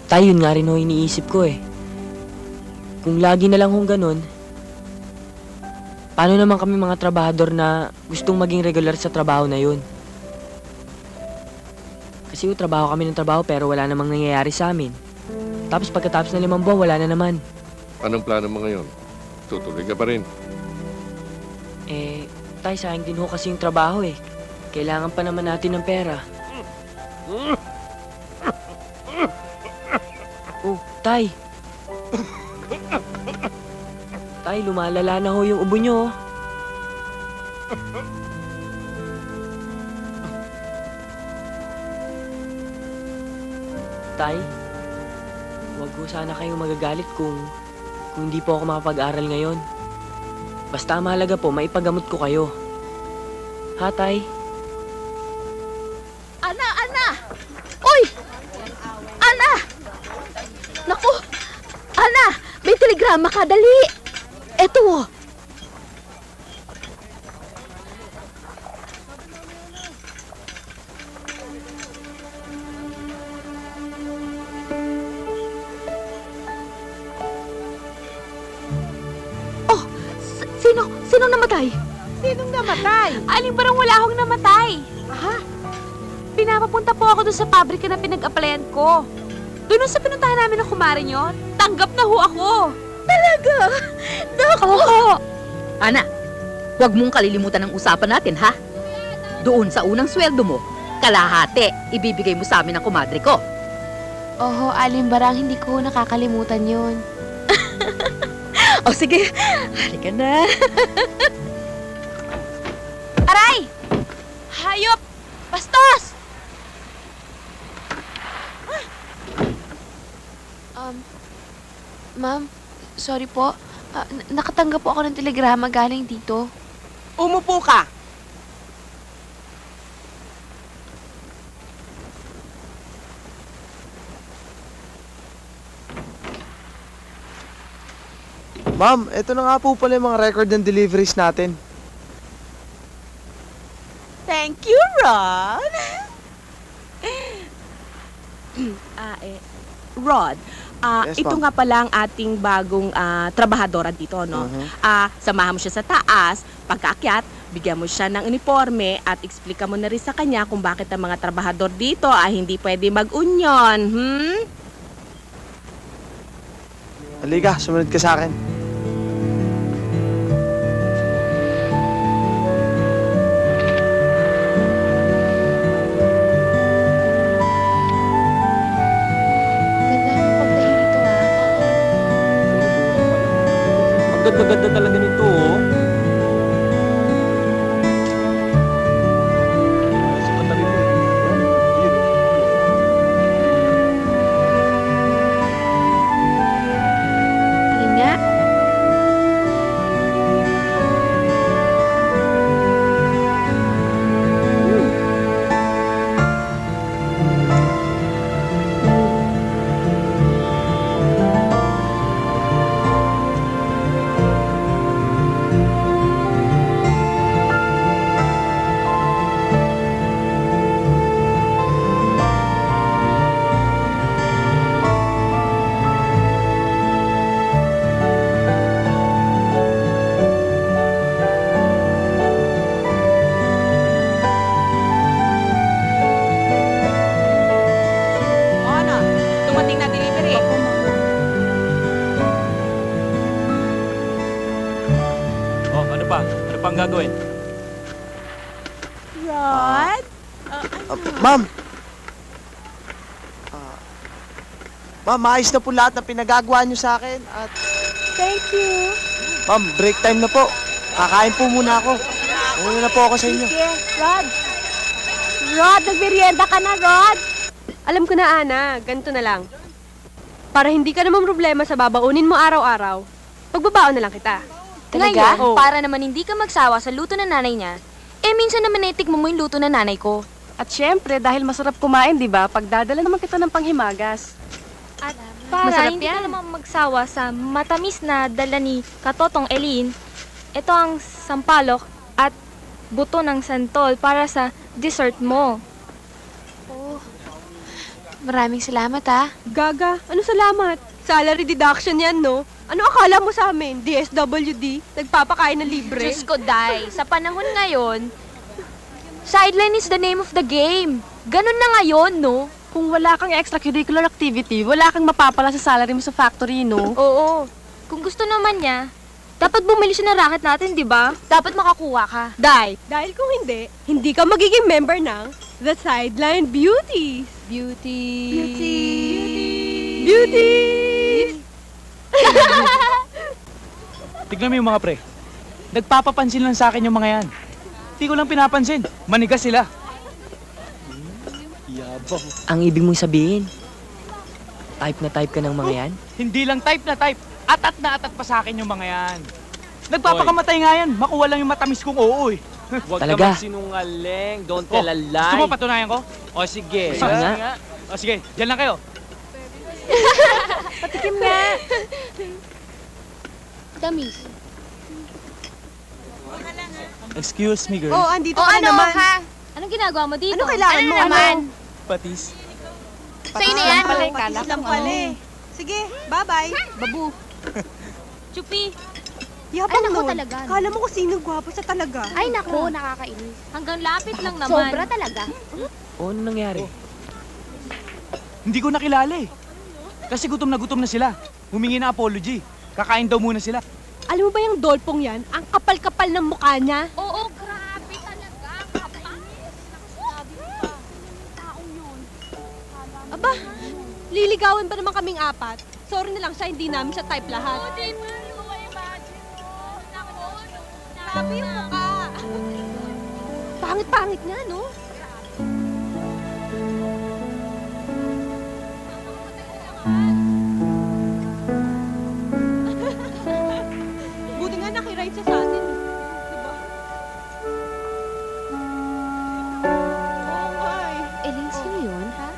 S10: Tayo yun nga rin ho iniisip ko eh. Kung lagi na lang hong ganun, paano naman kami mga trabahador na gustong maging regular sa trabaho na yun? Kasi trabaho kami ng trabaho pero wala namang nangyayari sa amin. Tapos pagkatapos ng 5 buwan, wala na naman.
S9: Anong plano mo ngayon? Tutuloy ka pa rin?
S10: Tay, sayang din ho kasi yung trabaho eh. Kailangan pa naman natin ng pera. Oh, Tay. Tay, lumalala na ho yung ubo nyo. Tay, huwag ko sana kayong magagalit kung hindi po ako makapag-aral ngayon. Basta ang mahalaga po, maipagamot ko kayo. Ha, Tay?
S16: Ana! Uy! Ana! Naku! Ana! May telegrama ka, dali! Eto! Sinong namatay?
S14: Sinong namatay? Aling Barang, wala akong namatay.
S16: Ha?
S14: Pinapapunta po ako doon sa pabrika na pinag-applyan ko. Doon sa pinuntahan namin ng kumare nyo, tanggap na ho ako.
S16: Talaga? Naku! Ana, huwag mong kalilimutan ang usapan natin, ha? Doon sa unang sweldo mo, kalahati, ibibigay mo sa amin ang kumadre ko.
S14: Oho, Aling Barang, hindi ko nakakalimutan yun.
S16: O sige, halika na.
S14: Aray! Hayop! Bastos! Ma'am, sorry po. Nakatanggap po ako ng telegrama galing dito.
S6: Umupo ka!
S17: Ma'am, ito na nga po pala yung mga record ng deliveries natin.
S3: Thank you, Rod. Rod,
S17: Yes,
S3: ito
S17: ma'am.
S3: nga pala ang ating bagong trabahadora dito, no? Samahan mo siya sa taas, pagkaakyat, bigyan mo siya ng uniforme at explica mo na rin sa kanya kung bakit ang mga trabahador dito ay hindi pwede mag-union.
S17: Halika, sumunod ka sa akin.
S1: Ang ganda-ganda talaga nito, oh.
S14: Tingin nga.
S3: Dumating na delivery.
S1: Oh, ano pa? Ano pang gagawin?
S3: Rod?
S17: Ma'am! Ma'am, maayos na po lahat na pinagagawa niyo sa akin. At,
S3: Thank you.
S17: ma'am, break time na po. Kakain po muna ako. Una na po ako sa inyo.
S18: Sige, Rod. Rod, nagmerienda ka na, Rod. Alam ko na, Ana. Ganito na lang. Para hindi ka naman problema sa babaunin mo araw-araw, pagbabaon na lang kita.
S19: Talaga?
S18: Oo.
S19: Para naman hindi ka magsawa sa luto ng nanay niya, minsan naman naitikmo mo yung luto ng nanay ko.
S18: At syempre, dahil masarap kumain, di ba? Pagdadala naman kita ng panghimagas.
S19: At para
S18: Masarap
S19: hindi
S18: yan.
S19: ka naman magsawa sa matamis na dala ni Katotong Elin, ito ang sampalok at buto ng santol para sa dessert mo.
S18: Maraming salamat, ha? Gaga, ano salamat? Salary deduction yan, no? Ano akala mo sa amin? DSWD? Nagpapakain ng libre?
S19: Diyos ko, Day. Sa panahon ngayon, sideline is the name of the game. Ganun na ngayon, no?
S18: Kung wala kang extracurricular activity, wala kang mapapala sa salary mo sa factory, no?
S19: Oo. Kung gusto naman niya, dapat bumili siya ng racket natin, di ba? Dapat makakuha ka.
S18: Dahil kung hindi ka magiging member ng The Sideline Beauties.
S1: Tignan mo yung mga pre. Nagpapapansin lang sa akin yung mga yan. Di ko lang pinapansin. Manigas sila. Yabang.
S10: Ang ibig mong sabihin, type na type ka ng mga yan?
S1: Hindi lang type na type. Atat na atat pa sa akin yung mga yan. Nagpapakamatay nga yan. Makuha lang yung matamis kong oo eh.
S15: Huwag ka
S10: Talaga?
S15: magsinungaling. Don't tell a lie.
S1: Gusto mo patunayan ko? O sige.
S10: Sige nga.
S1: O sige, dyan lang kayo.
S18: Patikim nga.
S13: Damis.
S1: Excuse me, girl.
S18: Oh, andito ka na naman.
S13: ha? Anong ginagawa mo dito?
S18: Ano kailangan mo?
S13: naman?
S1: Patis.
S13: Sa'yo na yan.
S18: Kala lang pala eh. Sige, bye-bye. Babu.
S13: Chupi.
S18: Yabang
S13: Ay, naku,
S18: nun.
S13: talaga.
S18: Kala mo kung sino gwapo sa talaga.
S13: Ay, naku, nakakainis. Hanggang lapit lang naman.
S18: Sobra
S13: talaga.
S10: O, ano nangyari?
S1: Hindi ko nakilala eh. Kasi gutom na sila. Humingi na apology. Kakain daw muna sila.
S18: Alam mo ba yung dolpong yan? Ang kapal-kapal ng mukha niya.
S13: Oo, grabe talaga. Kapal.
S18: Aba, liligawan ba naman kaming apat? Sorry na lang siya, hindi namin siya type lahat. Grabe yung mukha. Pangit-pangit nga, no? Buti nga nakiride siya sa atin. Diba? Okay.
S13: Elin, sino yun, ha?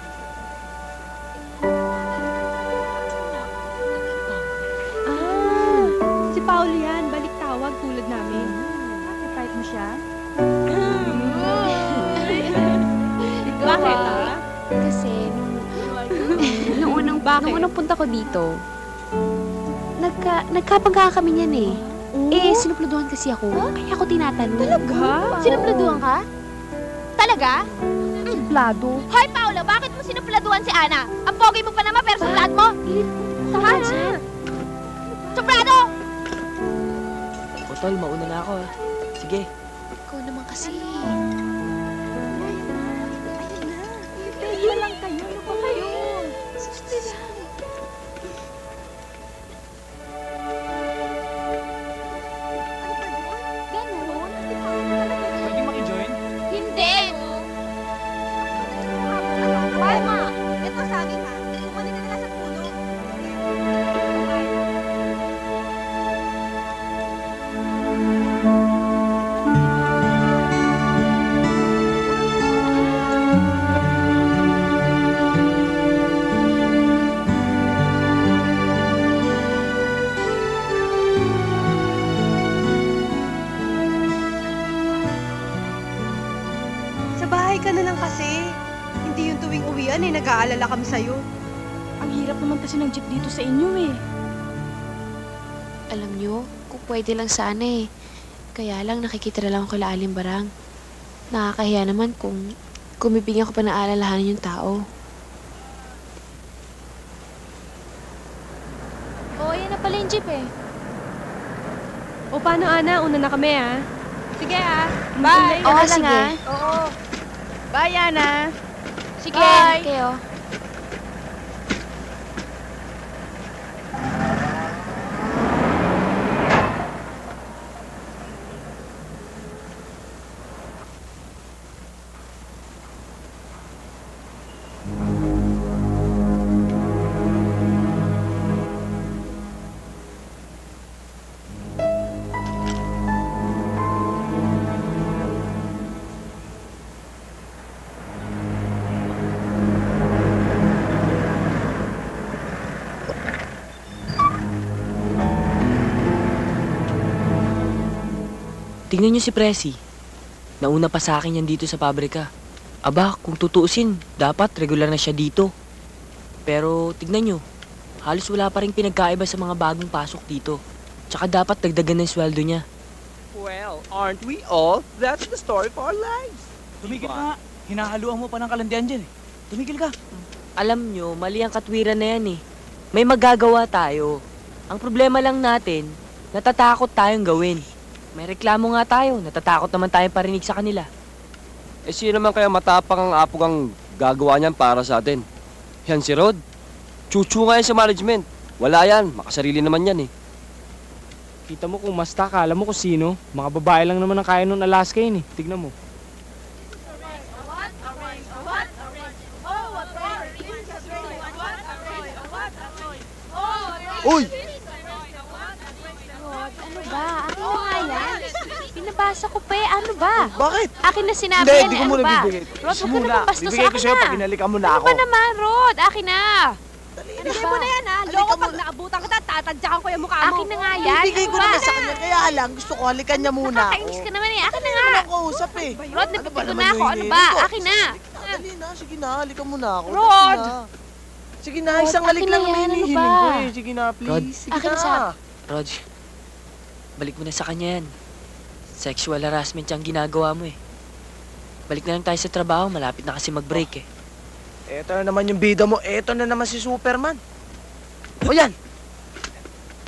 S7: siya?
S19: Bakit? Kasi nung unang punta ko dito, nagkapagka kami niyan eh. Eh, sinuploduhan kasi ako. Kaya ako tinatanong.
S13: Talaga? Sinuploduhan ka? Talaga?
S19: Suplado?
S13: Hoy, Paolo, bakit mo sinuploduhan si Ana? Ang pogi mo pa naman, pero suplad mo? Saan? Suplado!
S10: O tol, mauna na ako ah. Sige.
S19: Ikaw naman kasi.
S7: Pwede lang kayo. Ano ba kayo?
S1: Pwede maki-join?
S13: Hindi! Palma! Ito sabi ka. Kumanin ka nila sa puno.
S18: Sa bahay ka na lang kasi. Hindi yung tuwing uwian eh, nag-aalala kami sa'yo.
S7: Ang hirap naman kasi ng jeep dito sa inyo eh.
S19: Alam nyo, kung pwede lang sana eh. Kaya lang nakikita na lang ako kila Aling Barang. Nakakahiya naman kung bibigyan ko pa ng alalahanin yung tao.
S13: Oo, yan na pala yung jeep eh.
S18: O paano, Ana? Una na kami, ah. Sige, ah. Bye!
S19: Oo, sige.
S18: Oo.
S7: Bye, Ana.
S19: Sige,
S7: Bye.
S19: kayo.
S10: Tingnan niyo si Presi. Nauna pa sa akin yan dito sa pabrika. Aba, kung tutuusin, dapat regular na siya dito. Pero tignan niyo, halos wala pa rin pinagkaiba sa mga bagong pasok dito. Tsaka dapat dagdagan ng sweldo niya.
S17: Well, aren't we all? That's the story of our lives.
S1: Tumigil ka nga. Hinahaluan mo pa ng kalandian dyan eh. Tumigil ka.
S10: Alam niyo, mali ang katwiran na yan eh. May magagawa tayo. Ang problema lang natin, natatakot tayong gawin. May reklamo nga tayo, natatakot naman tayong parinig sa kanila.
S15: Eh sino naman kaya matapang ang apog ang gagawa niyan para sa atin? Yan si Rod. Chuchu nga yan sa management. Wala yan, makasarili naman yan eh.
S20: Kita mo kung masta, kala mo kung sino. Mga babae lang naman ang kaya nun Alaska yun eh. Tignan mo.
S17: Uy!
S19: Ano ba? Akin na nga yan. Pinabasa ko pa eh. Ano ba?
S17: Bakit?
S19: Akin na sinabi
S17: Hindi,
S19: yan.
S17: hindi ko
S19: Ano
S17: muna
S19: ba?
S17: bibigay.
S19: Rod, huwag ka
S17: Muna.
S19: naman bastos.
S17: Bibigay ko
S19: Akin
S17: sa'yo
S19: na.
S17: pag binalikan mo na
S19: Ano
S17: ako.
S19: ba naman, Rod? Akin na.
S18: Bigay mo na yan, ha? Loko, pag naabutan kita, tatadyakan ko yung mukha mo.
S19: Akin na nga yan.
S17: Ibigay ko
S19: Ano
S17: naman
S19: ba?
S17: sa kanya, kaya lang, gusto ko halikan niya muna ako.
S19: Nakakainis ka naman eh. Akin na nga.
S17: Ano naman ako usap eh.
S19: Rod, napipito
S17: naman
S19: na ako.
S17: yung
S19: Ano
S17: hinihingi
S19: ba?
S17: ko?
S19: Akin na.
S17: Dali na, sige na, halikan mo na ako.
S19: Rod!
S17: Dali na. Sige na,
S19: Rod,
S17: isang halik
S19: akin
S17: lang
S19: na
S17: naman
S19: yan, ano
S17: hinihiling
S19: ba?
S17: ko eh. Sige na, please.
S10: Rod.
S17: Sige
S19: Akin
S17: na.
S19: sa...
S10: Rod, balik mo na sa kanya yan. Sexual harassment yung ginagawa mo eh. Balik na lang tayo sa trabaho, malapit na kasi mag-break eh.
S17: Eto na naman yung bida mo, eto na naman si Superman. O yan!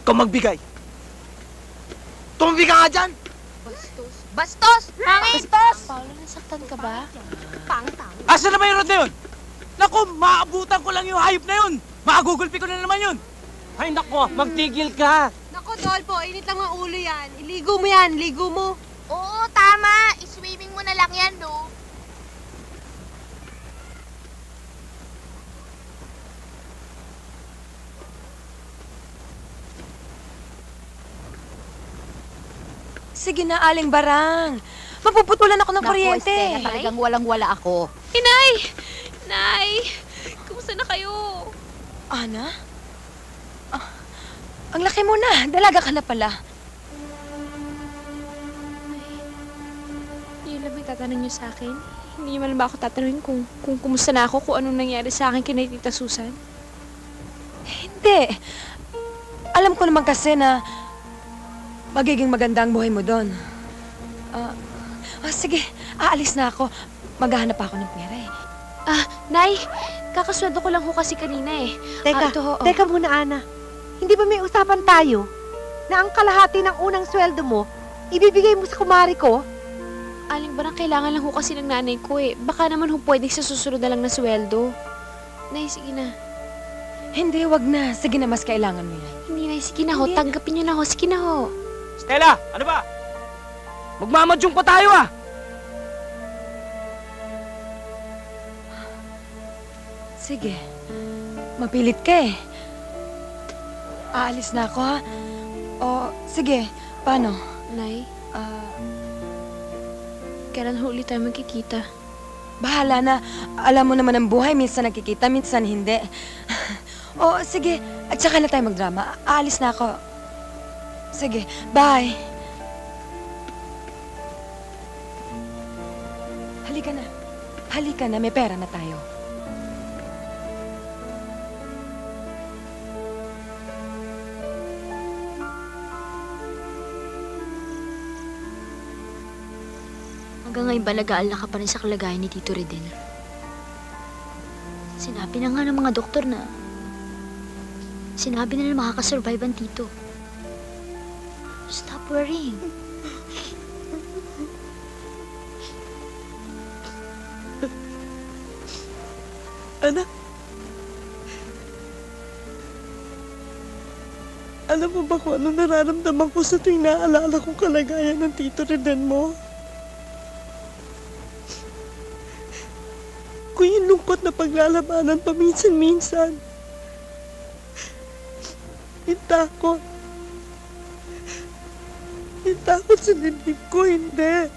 S17: Ikaw magbigay. Tumbi ka nga dyan!
S13: Bastos! Pangit! Bastos!
S19: Paolo, nasaktan ka ba?
S13: Pangtang.
S1: Asa na ba yung Rod na yun? Naku, maabutan ko lang yung hayop na yun. Makagugulpi ko na naman yun. Ay, naku, magtigil ka.
S18: Naku, Dolpo, init lang ang ulo yan. Iligo mo yan, ligo mo.
S13: Oo, tama. I-swimming mo na lang yan, no?
S11: Sige na, Aling Barang. Mapuputulan ako ng
S16: Naku,
S11: kuryente.
S16: Estela, talagang walang-wala ako.
S14: Inay! Nay! Kumusta na kayo?
S11: Ana? Ah, ang laki mo na. Dalaga ka na pala.
S14: lang may tatanong niyo sa akin? Hindi niyo man ba ako tatanungin kung kumusta na ako, kung anong nangyari sa akin kay Tita Susan?
S11: Hindi. Alam ko naman kasi na magiging maganda ang buhay mo doon. Sige, aalis na ako. Maghahanap ako ng pera eh.
S14: Nay, kakasweldo ko lang ho kasi kanina eh.
S3: Teka muna, Ana. Hindi ba may usapan tayo na ang kalahati ng unang sweldo mo, ibibigay mo sa kumari ko?
S14: Aling Barang, kailangan lang ho kasi ng nanay ko eh. Baka naman ho pwede sa susunod na lang na sweldo. Nay, sige na.
S11: Hindi, wag na. Sige na, mas kailangan mo yan.
S14: Hindi, Nay, sige na ho. Tanggapin niyo na ho. Sige na ho.
S1: Stella, ano ba? Magmamadyong pa tayo ah!
S11: Sige. Mapilit ka eh. Aalis na ako ha? O, sige. Paano?
S14: Nay? Kailan huli tayo magkikita?
S11: Bahala na. Alam mo naman ang buhay. Minsan nagkikita, minsan hindi. O, sige. At saka na tayo magdrama. Aalis na ako. Sige. Bye. Halika na. Halika na. May pera na tayo.
S13: Hanggang ngayon ba nag-aalala ka pa rin sa kalagayan ni Tito Redel? Sinabi na nga ng mga doktor na makakasurvive ang tito. Stop worrying.
S12: Anak, alam mo ba kung ano nararamdaman ko sa tuwing naaalala kong kalagayan ng Tito Redel mo? Kung yung lungkot na paglalabanan paminsan-minsan. Yung takot. Yung takot sa dibdib ko, hindi.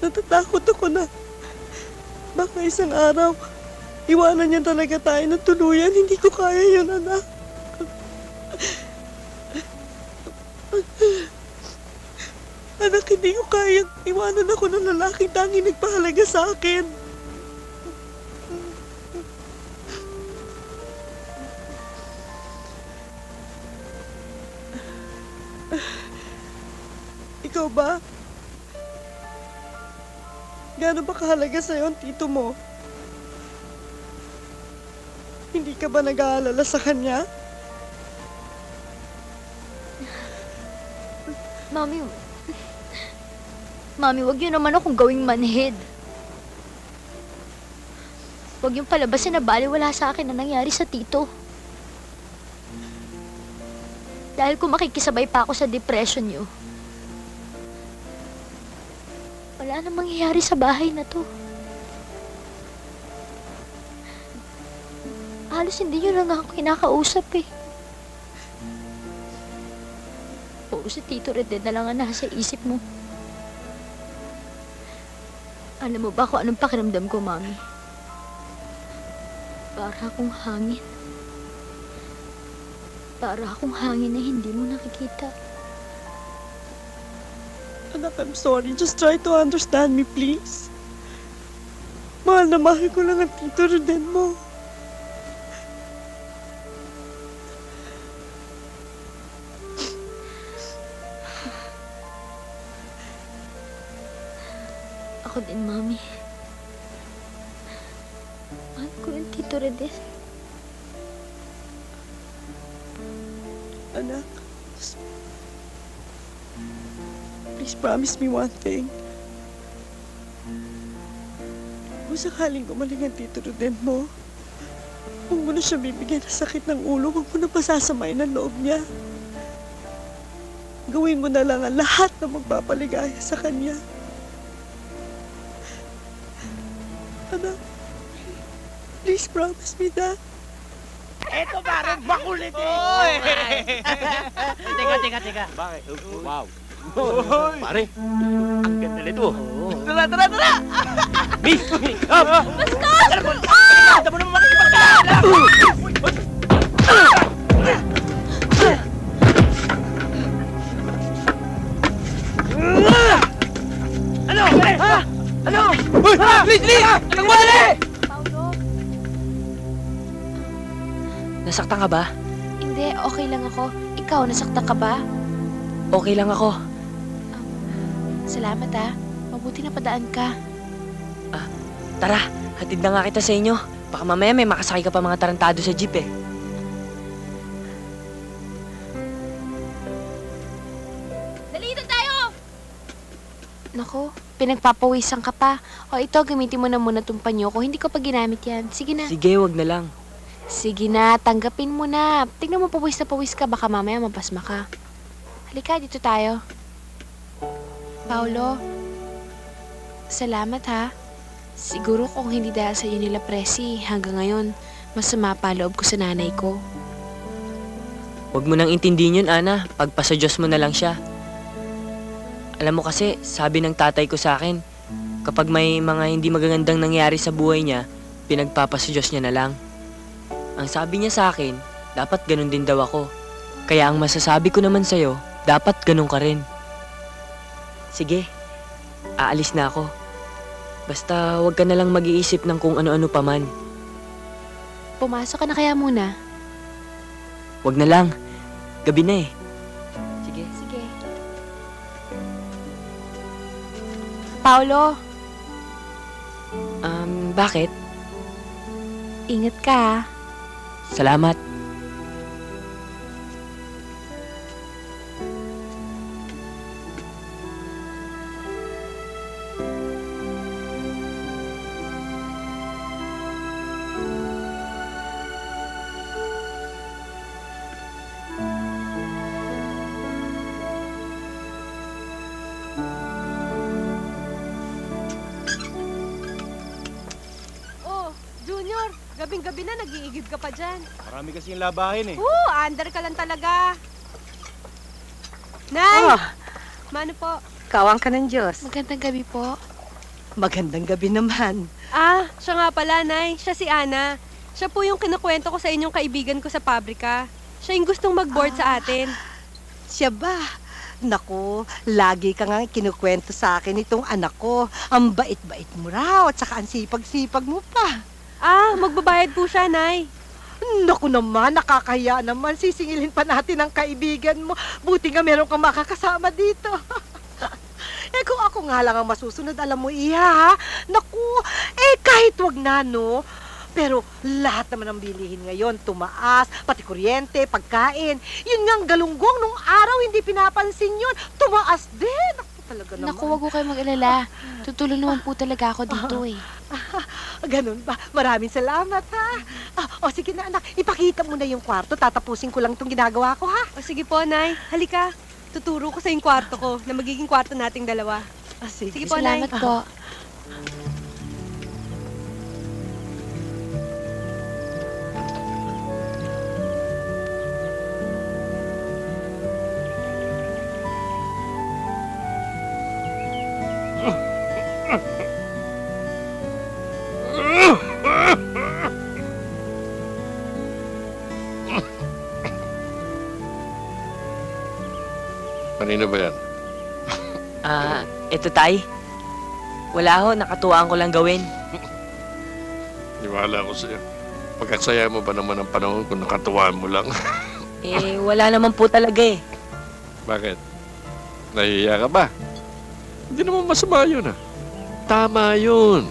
S12: Natatakot ako na baka isang araw, iwanan niya talaga tayo ng tuluyan. Hindi ko kaya yun, anak. Anak, hindi ko kaya iwanan ako ng lalaking tanging nagpahalaga sa akin. Ikaw ba? Gaano ba kahalaga sa'yo ang tito mo? Hindi ka ba nag-aalala sa kanya?
S13: Mami, wag yun naman akong gawing manhid. Wag yung palabasin na baliwala sa akin na nangyari sa tito. Dahil kung makikisabay pa ako sa depression niyo, wala nang mangyayari sa bahay na to. Halos hindi nyo lang ako kinakausap eh. Oo, si Tito Redel na lang ang nasa isip mo. Alam mo ba kung anong pakiramdam ko, Mami? Para akong hangin. Para akong hangin na hindi mo nakikita.
S12: Anak, I'm sorry. Just try to understand me, please. Mahal na mahal ko lang ang Tito Redel mo.
S13: Ako din, Mami. Mahal ko yung Tito Redel.
S12: Anak, please promise me one thing. Kung sakaling gumaling ang Tito Redel mo, huwag mo na siya bibigyan ng sakit ng ulo, huwag mo na pasasamayin ang loob niya. Gawin mo na lang ang lahat na magpapaligaya sa kanya. Anak, please promise me that.
S1: Eto parang makulit eh!
S17: Oy!
S1: Teka.
S17: Bakit?
S1: Wow.
S2: Pare,
S1: Ang ganda nito.
S17: Tara!
S1: Miss!
S17: Bastos!
S1: Tama naman makikipagkala! Please! Nagwali!
S10: Nasaktan ka ba?
S7: Hindi, okay lang ako. Ikaw, nasaktan ka ba?
S10: Okay lang ako.
S7: Salamat mabuti na padaan ka.
S10: Tara, hatid na nga kita sa inyo. Baka mamaya may makasakay ka pa mga tarantado sa jeep eh.
S7: Dalitan tayo! Naku, pinagpapawisan ka pa. O ito, gamitin mo na muna itong panyo ko. Hindi ko pa ginamit yan. Sige na.
S10: Sige, wag na lang.
S7: Sige na, tanggapin mo na. Tingnan mo, pawis na pawis ka. Baka mamaya mapasma ka. Halika, dito tayo. Paolo, salamat ha. Siguro kung hindi dahil sa iyo nila Presi, hanggang ngayon, masama pa loob ko sa nanay ko.
S10: Huwag mo nang intindihin yun, Ana. Pagpasa Diyos mo na lang siya. Alam mo kasi, sabi ng tatay ko sa akin, kapag may mga hindi magagandang nangyari sa buhay niya, pinagpapasa Diyos niya na lang. Ang sabi niya sa akin, dapat ganun din daw ako. Kaya ang masasabi ko naman sa'yo, dapat ganun ka rin. Sige, aalis na ako. Basta huwag ka na lang mag-iisip ng kung ano-ano pa man.
S7: Pumasok ka na kaya muna?
S10: Huwag na lang. Gabi na eh.
S7: Sige. Sige. Paolo.
S10: Bakit?
S7: Ingat ka ha.
S10: Salamat.
S18: Junior, gabing-gabi na, nag-iigib ka pa dyan.
S8: Marami kasi yung labahin eh.
S18: Under ka lang talaga. Nay! Mano po?
S12: Kawang ka ng Diyos.
S7: Magandang gabi po.
S12: Magandang gabi naman.
S18: Siya nga pala, Nay. Siya si Ana. Siya po yung kinukwento ko sa inyong kaibigan ko sa pabrika. Siya yung gustong mag-board sa atin.
S12: Siya ba? Naku, lagi ka nga kinukwento sa akin itong anak ko. Ang bait-bait mo raw at saka ang sipag-sipag mo pa.
S18: Magbabayad po siya, Nay.
S12: Naku naman, nakakahiya naman. Sisingilin pa natin ang kaibigan mo. Buti nga meron kang makakasama dito. Kung ako nga lang ang masusunod, alam mo, Iha, ha? Naku, kahit wag na, no? Pero lahat naman ng bilihin ngayon, tumaas, pati kuryente, pagkain. Yun nga ang galunggong nung araw, hindi pinapansin yun. Tumaas din. Naku, talaga naman.
S7: Naku, wag ko kayo mag-alala. Tutulong naman po talaga ako dito eh.
S12: Ganun ba? Maraming salamat, ha? Sige na, anak. Ipakita mo na yung kwarto. Tatapusin ko lang itong ginagawa ko, ha?
S18: Sige po, Nay. Halika. Tuturo ko sa yung kwarto ko na magiging kwarto nating dalawa. Sige po, Nay.
S7: Salamat po.
S9: Kanino ba yan?
S10: Eto tay. Wala ho, nakatuwaan ko lang gawin.
S9: Niwala ko sa'yo. Pagkasaya mo ba naman ang panahon kung nakatuwaan mo lang?
S10: Wala naman po talaga eh.
S9: Bakit? Nahihiya ka ba? Hindi naman masama yun Tama yun.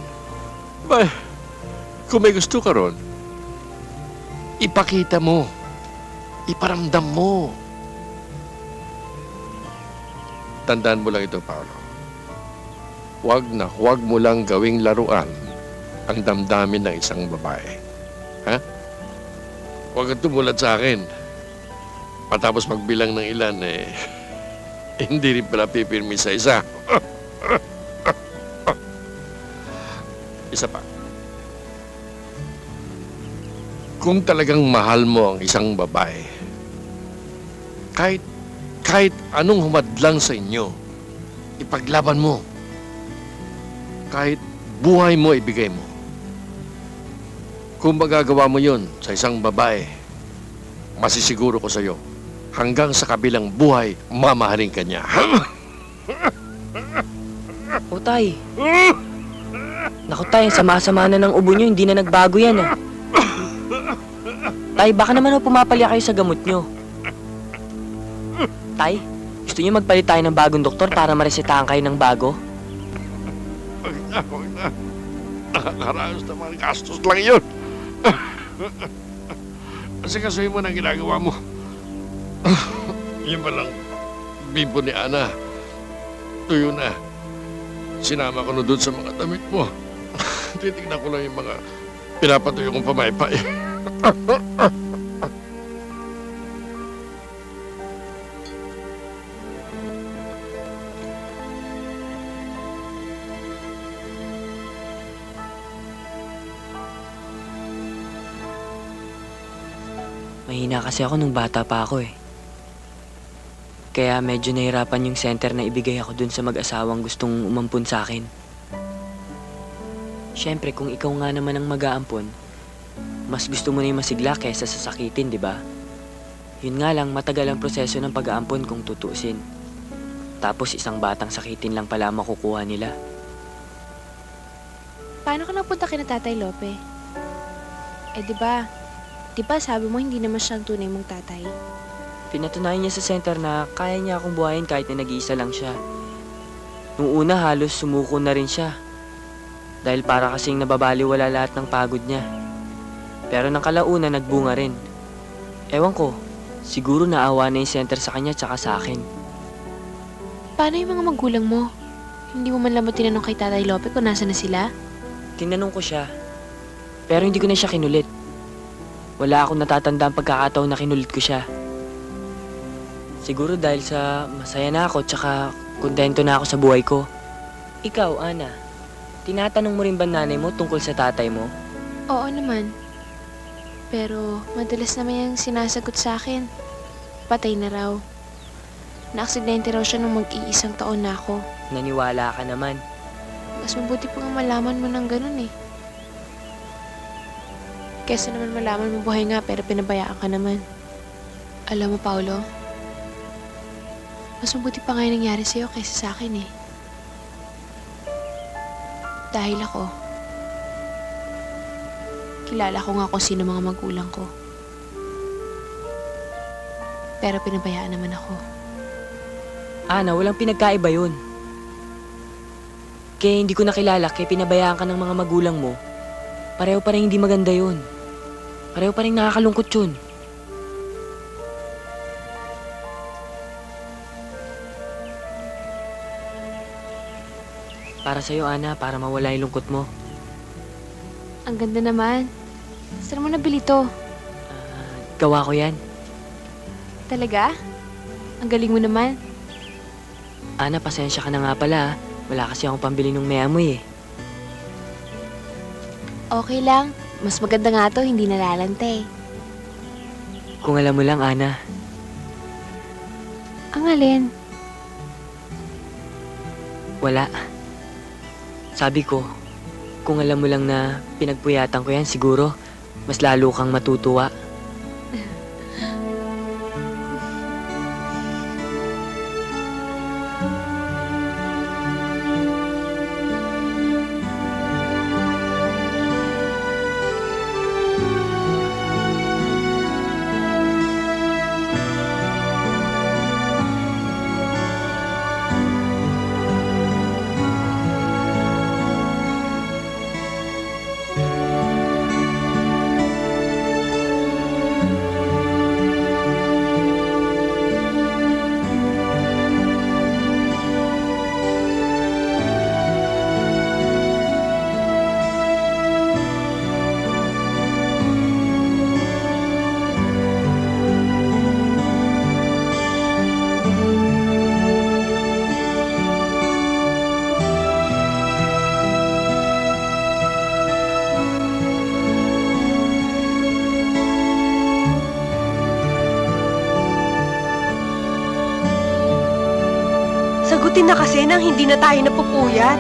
S9: Kung may gusto ka ron, ipakita mo. Iparamdam mo. Tandaan mo lang ito, Paolo. Huwag mo lang gawing laruan ang damdamin ng isang babae. Ha? Huwag kang tumulad sa akin. Matapos magbilang ng ilan, hindi rin pala pipirmi sa isa. Isa pa. Kung talagang mahal mo ang isang babae, kahit anong humadlang sa inyo, ipaglaban mo. Kahit buhay mo, ibigay mo. Kung magagawa mo yun sa isang babae, masisiguro ko sa'yo, hanggang sa kabilang buhay, mamahalin ka niya.
S10: O tay, Naku tay, sama-sama na ng ubo nyo, hindi na nagbago yan ah. Tay, baka naman pumapalya kayo sa gamot nyo. Tay, gusto nyo magpalit tayo ng bagong doktor para maresetahan kayo ng bago?
S9: Huwag na. Nakakaraos na mga gastos lang yun. Kasi kasuhin mo na ang ginagawa mo. Yun ba lang, bimbo ni Ana. Tuyo na. Sinama ko na doon sa mga damit mo. Titignan ko lang yung mga pinapatuyo kong pamaypay.
S10: Mahina kasi ako nung bata pa ako eh. Kaya medyo nahirapan yung center na ibigay ako dun sa mag-asawang gustong umampun sa akin. Siyempre, kung ikaw nga naman ang mag-aampon, mas gusto mo na yung masigla kaysa sasakitin, di ba? Yun nga lang, matagal ang proseso ng pag-aampon kung tutuusin. Tapos isang batang sakitin lang pala makukuha nila.
S14: Paano ka napunta kina Tatay Lope? Eh, di ba sabi mo hindi naman siyang tunay mong tatay?
S10: Pinatunayan niya sa center na kaya niya akong buhayin kahit na nag-iisa lang siya. Nung una halos sumuko na rin siya. Dahil para kasing nababaliwala lahat ng pagod niya. Pero nang kalauna nagbunga rin. Ewan ko, siguro naawa na yung center sa kanya tsaka sa akin.
S14: Paano yung mga magulang mo? Hindi mo man lang tinanong kay Tatay Lope kung nasa na sila?
S10: Tinanong ko siya, pero hindi ko na siya kinulit. Wala akong natatanda ang pagkakataon na kinulit ko siya. Siguro dahil sa masaya na ako tsaka kontento na ako sa buhay ko. Ikaw, Ana, tinatanong mo rin ba nanay mo tungkol sa tatay mo?
S14: Oo naman. Pero madalas naman yung sinasagot sa akin. Patay na raw. Na-aksidente raw siya nung mag-iisang taon na ako.
S10: Naniwala ka naman.
S14: Mas mabuti pang malaman mo ng ganun eh. Kesa naman malaman mo buhay nga pero pinabayaan ka naman. Alam mo, Paulo, mas mabuti pa nga yung nangyari sa'yo kaysa sa akin eh. Dahil ako, kilala ko nga kung sino mga magulang ko. Pero pinabayaan naman ako.
S10: Ana, walang pinagkaiba yun. Kaya hindi ko nakilala, kaya pinabayaan ka ng mga magulang mo. Pareho pa rin hindi maganda yun. Pareho pa rin nakakalungkot yun. Para sa'yo, Ana, para mawala yung lungkot mo.
S14: Ang ganda naman. Saan mo nabili to?
S10: Gawa ko yan.
S14: Talaga? Ang galing mo naman.
S10: Ana, pasensya ka na nga pala. Wala kasi akong pambili ng meamoy eh.
S14: Okay lang. Mas maganda nga to, hindi nalalante.
S10: Kung alam mo lang, Ana.
S14: Ang alin?
S10: Wala. Sabi ko, kung alam mo lang na pinagpuyatan ko yan, siguro, mas lalo kang matutuwa.
S18: Sagutin na kasi nang hindi na tayo napupuyat.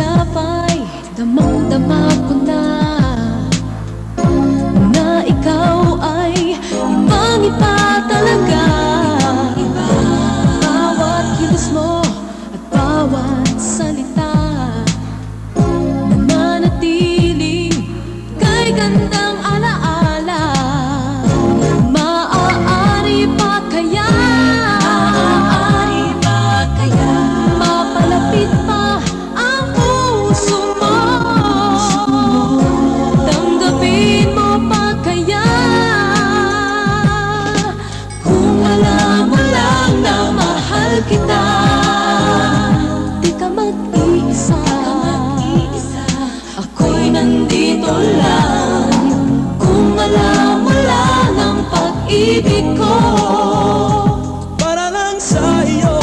S21: ulapay, damang-dama ko na ikaw ay ibang-iba talaga. Bawat kilos mo at bawat salita nananatiling kay gandang alaala. Maaari ba kaya mapalapit pa ang puso mo? Tanggapin mo pa kaya kung alam mo lang na mahal kita? Di ka mag-iisa, ako'y nandito lang. Kung alam mo lang ang pag-ibig ko
S22: para lang sa iyo,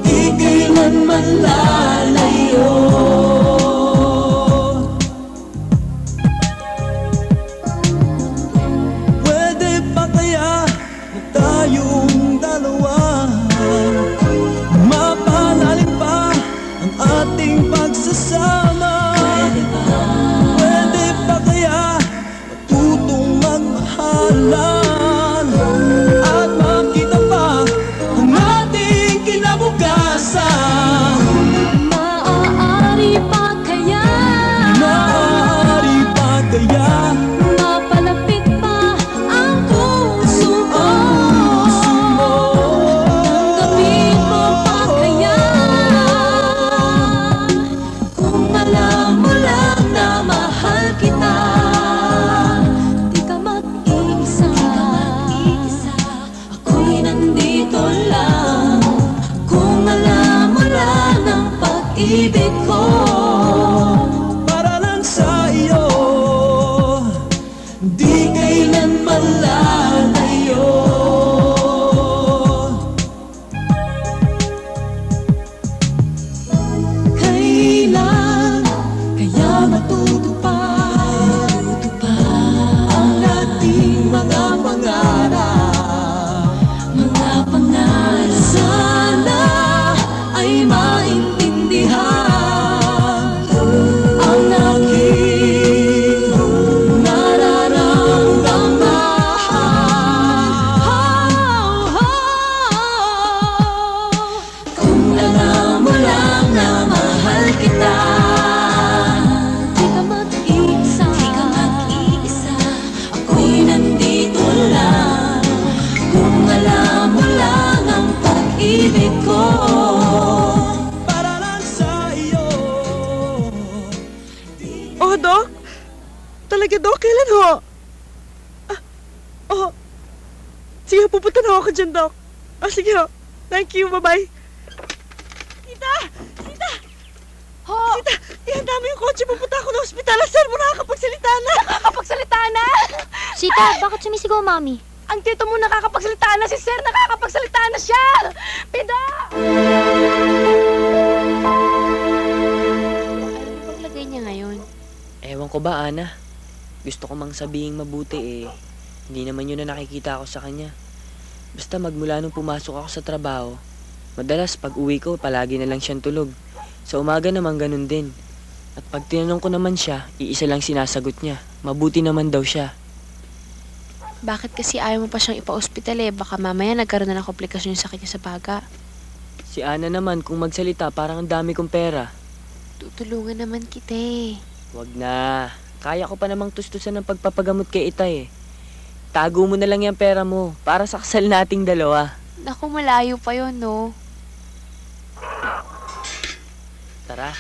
S22: di kailanman lalayo. Pwede ba kaya na tayong dalawa mapalalim pa ang ating pagsasama? Pwede ba kaya matutong magmahalan at makita pa ang ating kinabukasan?
S21: Maaari pa kaya mapalapit pa ang puso mo? Tanggapin mo pa kaya kung alam mo lang na mahal kita? Di ka mag-iisa, ako'y nandito lang. Kung alam mo lang ang pag-ibig ko
S22: para lang sa iyo, di kailanman lalayo.
S21: Kailan kaya matutupad ang ating mga pangarap? Mga pangarap sana ay maintindihan ang aking nararamdaman. Kung alam mo lang na mahal kita, di ka mag-iisa, ako'y nandito lang. Kung alam mo lang ang pag-ibig ko
S22: para lang sa iyo.
S12: Oh, Doc? Talaga, Doc? Kailan ho? Sige, pupunta na ako dyan, Doc. Sige ho. Thank you, bye-bye. Tita!
S7: Ho!
S12: Tita, ihanda mo yung kotse. Pupunta ako ng ospital. Sir mo nakakapagsalita na.
S7: Nakakapagsalita na?
S13: Sita, bakit sumisigaw, Mami?
S7: Ang tito mo nakakapagsalita na, si Sir nakakapagsalita na siya! Pida!
S14: Ano paglagay niya ngayon?
S10: Ewan ko ba, Ana? Gusto ko mang sabihing mabuti hindi naman yun na nakikita ko sa kanya. Basta magmula nung pumasok ako sa trabaho, madalas pag uwi ko, palagi na lang siyang tulog. Sa umaga naman ganun din. At pag tinanong ko naman siya, iisa lang sinasagot niya. Mabuti naman daw siya.
S14: Bakit kasi ayaw mo pa siyang ipa-ospital Baka mamaya nagkaroon na ng komplikasyon yung sakit niya sa baga.
S10: Si Ana naman, kung magsalita, parang ang dami kong pera.
S14: Tutulungan naman kita
S10: Wag na. Kaya ko pa namang tustusan ng pagpapagamot kay Itay Tago mo na lang yung pera mo para sa kasal nating dalawa.
S14: Naku, malayo pa yun, no?
S10: Tara.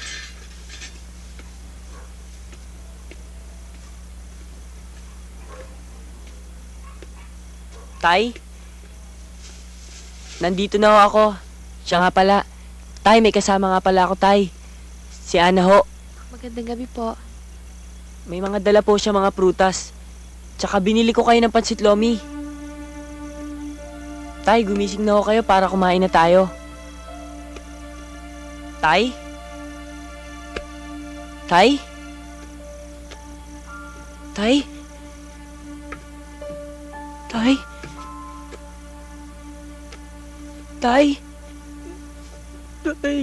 S10: Tay? Nandito na ho ako. Siya nga pala. Tay, may kasama nga pala ako, Tay. Si Ana ho.
S14: Magandang gabi po.
S10: May mga dala po siya mga prutas. Tsaka binili ko kayo ng pansit lomi. Tay, gumising na ho kayo para kumain na tayo. Tay? Tay? Tay? Tay? Tay?
S12: Tay.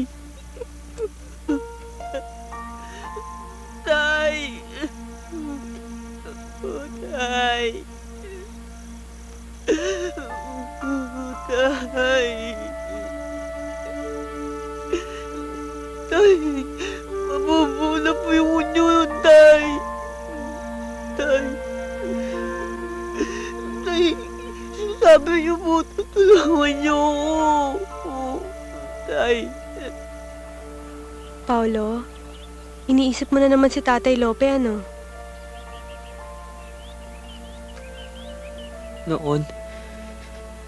S10: Mabubula po yung unyo, Tay. Tay. Tay, sabi niyo po, tutulungan niyo ako. Tay.
S18: Paolo, iniisip mo na naman si Tatay Lope, ano?
S10: Noon,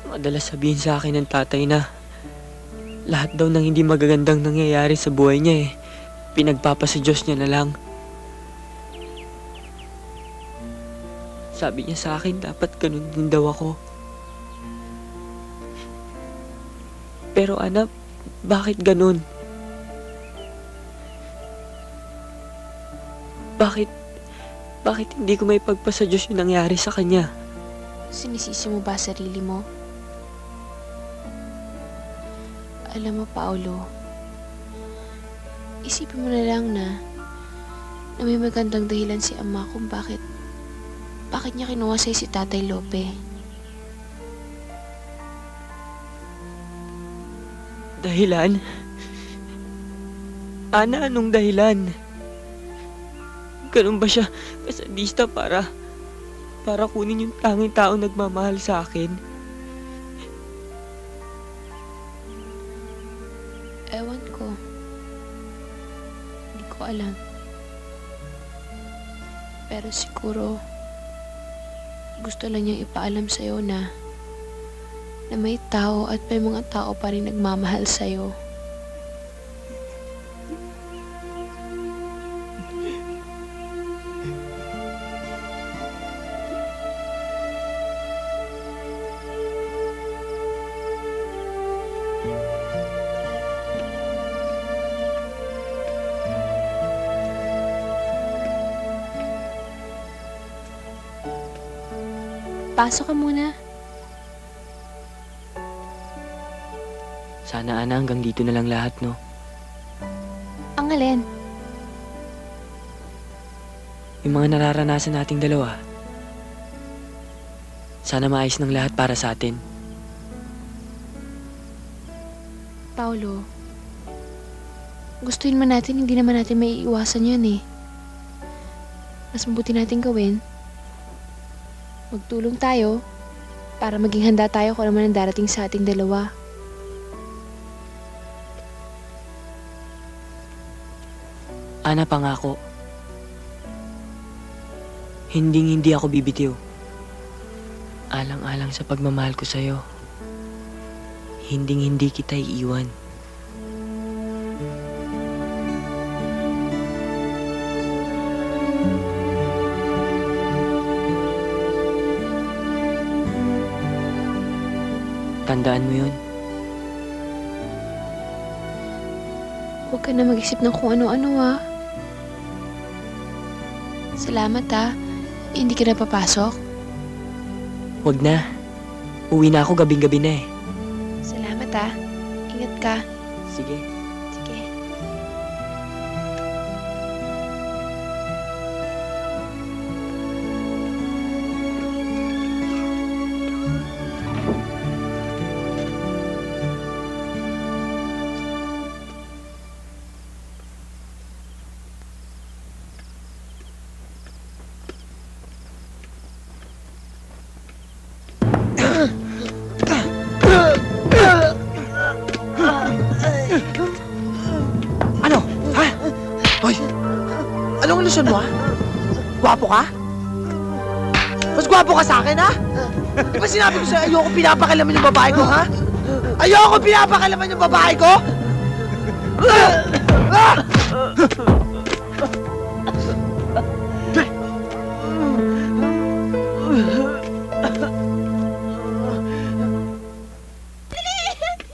S10: madalas sabihin sa akin ng tatay na lahat daw ng hindi magagandang nangyayari sa buhay niya pinagpapasa Diyos niya na lang. Sabi niya sa akin, dapat ganun din daw ako. Pero anak, bakit ganun? Bakit hindi ko may pagpasa Diyos yung nangyari sa kanya?
S14: Sinisisi mo ba sarili mo? Alam mo, Paolo, isipin mo na lang na may magandang dahilan si Ama kung bakit niya kinuha sa'yo si Tatay Lope.
S10: Dahilan? Ana, anong dahilan? Ganun ba siya kasadista para kunin yung tanging tao nagmamahal sa akin?
S14: Ewan ko. Hindi ko alam. Pero siguro, gusto lang niyang ipaalam sa'yo na may tao at may mga tao pa rin nagmamahal sa'yo. Pasok ka muna.
S10: Sana, Ana, hanggang dito na lang lahat, no?
S14: Ang alin?
S10: Yung mga nararanasan nating dalawa. Sana maayos ng lahat para sa atin.
S14: Paolo, gustuin man natin, hindi naman natin may iwasan yan eh. Mas mabuti natin gawin. Magtulong tayo para maging handa tayo kung ano man ang darating sa ating dalawa.
S10: Ana, pangako. Hindi ako bibitiw. Alang-alang sa pagmamahal ko sa'yo. Hindi kita iiwan. Tandaan mo yun.
S14: Huwag ka na mag-isip ng kung ano-ano, Salamat, Hindi ka na papasok?
S10: Huwag na. Uwi na ako, gabing-gabi na eh.
S14: Salamat, Ingat ka.
S10: Sige.
S14: Sige.
S17: Anong ilusyon mo, Gwapo ka? Mas gwapo ka sa akin, Di ba sinabi ko sa'yo, ayoko pinapakalaman yung babae ko, Ayoko pinapakalaman yung babae ko!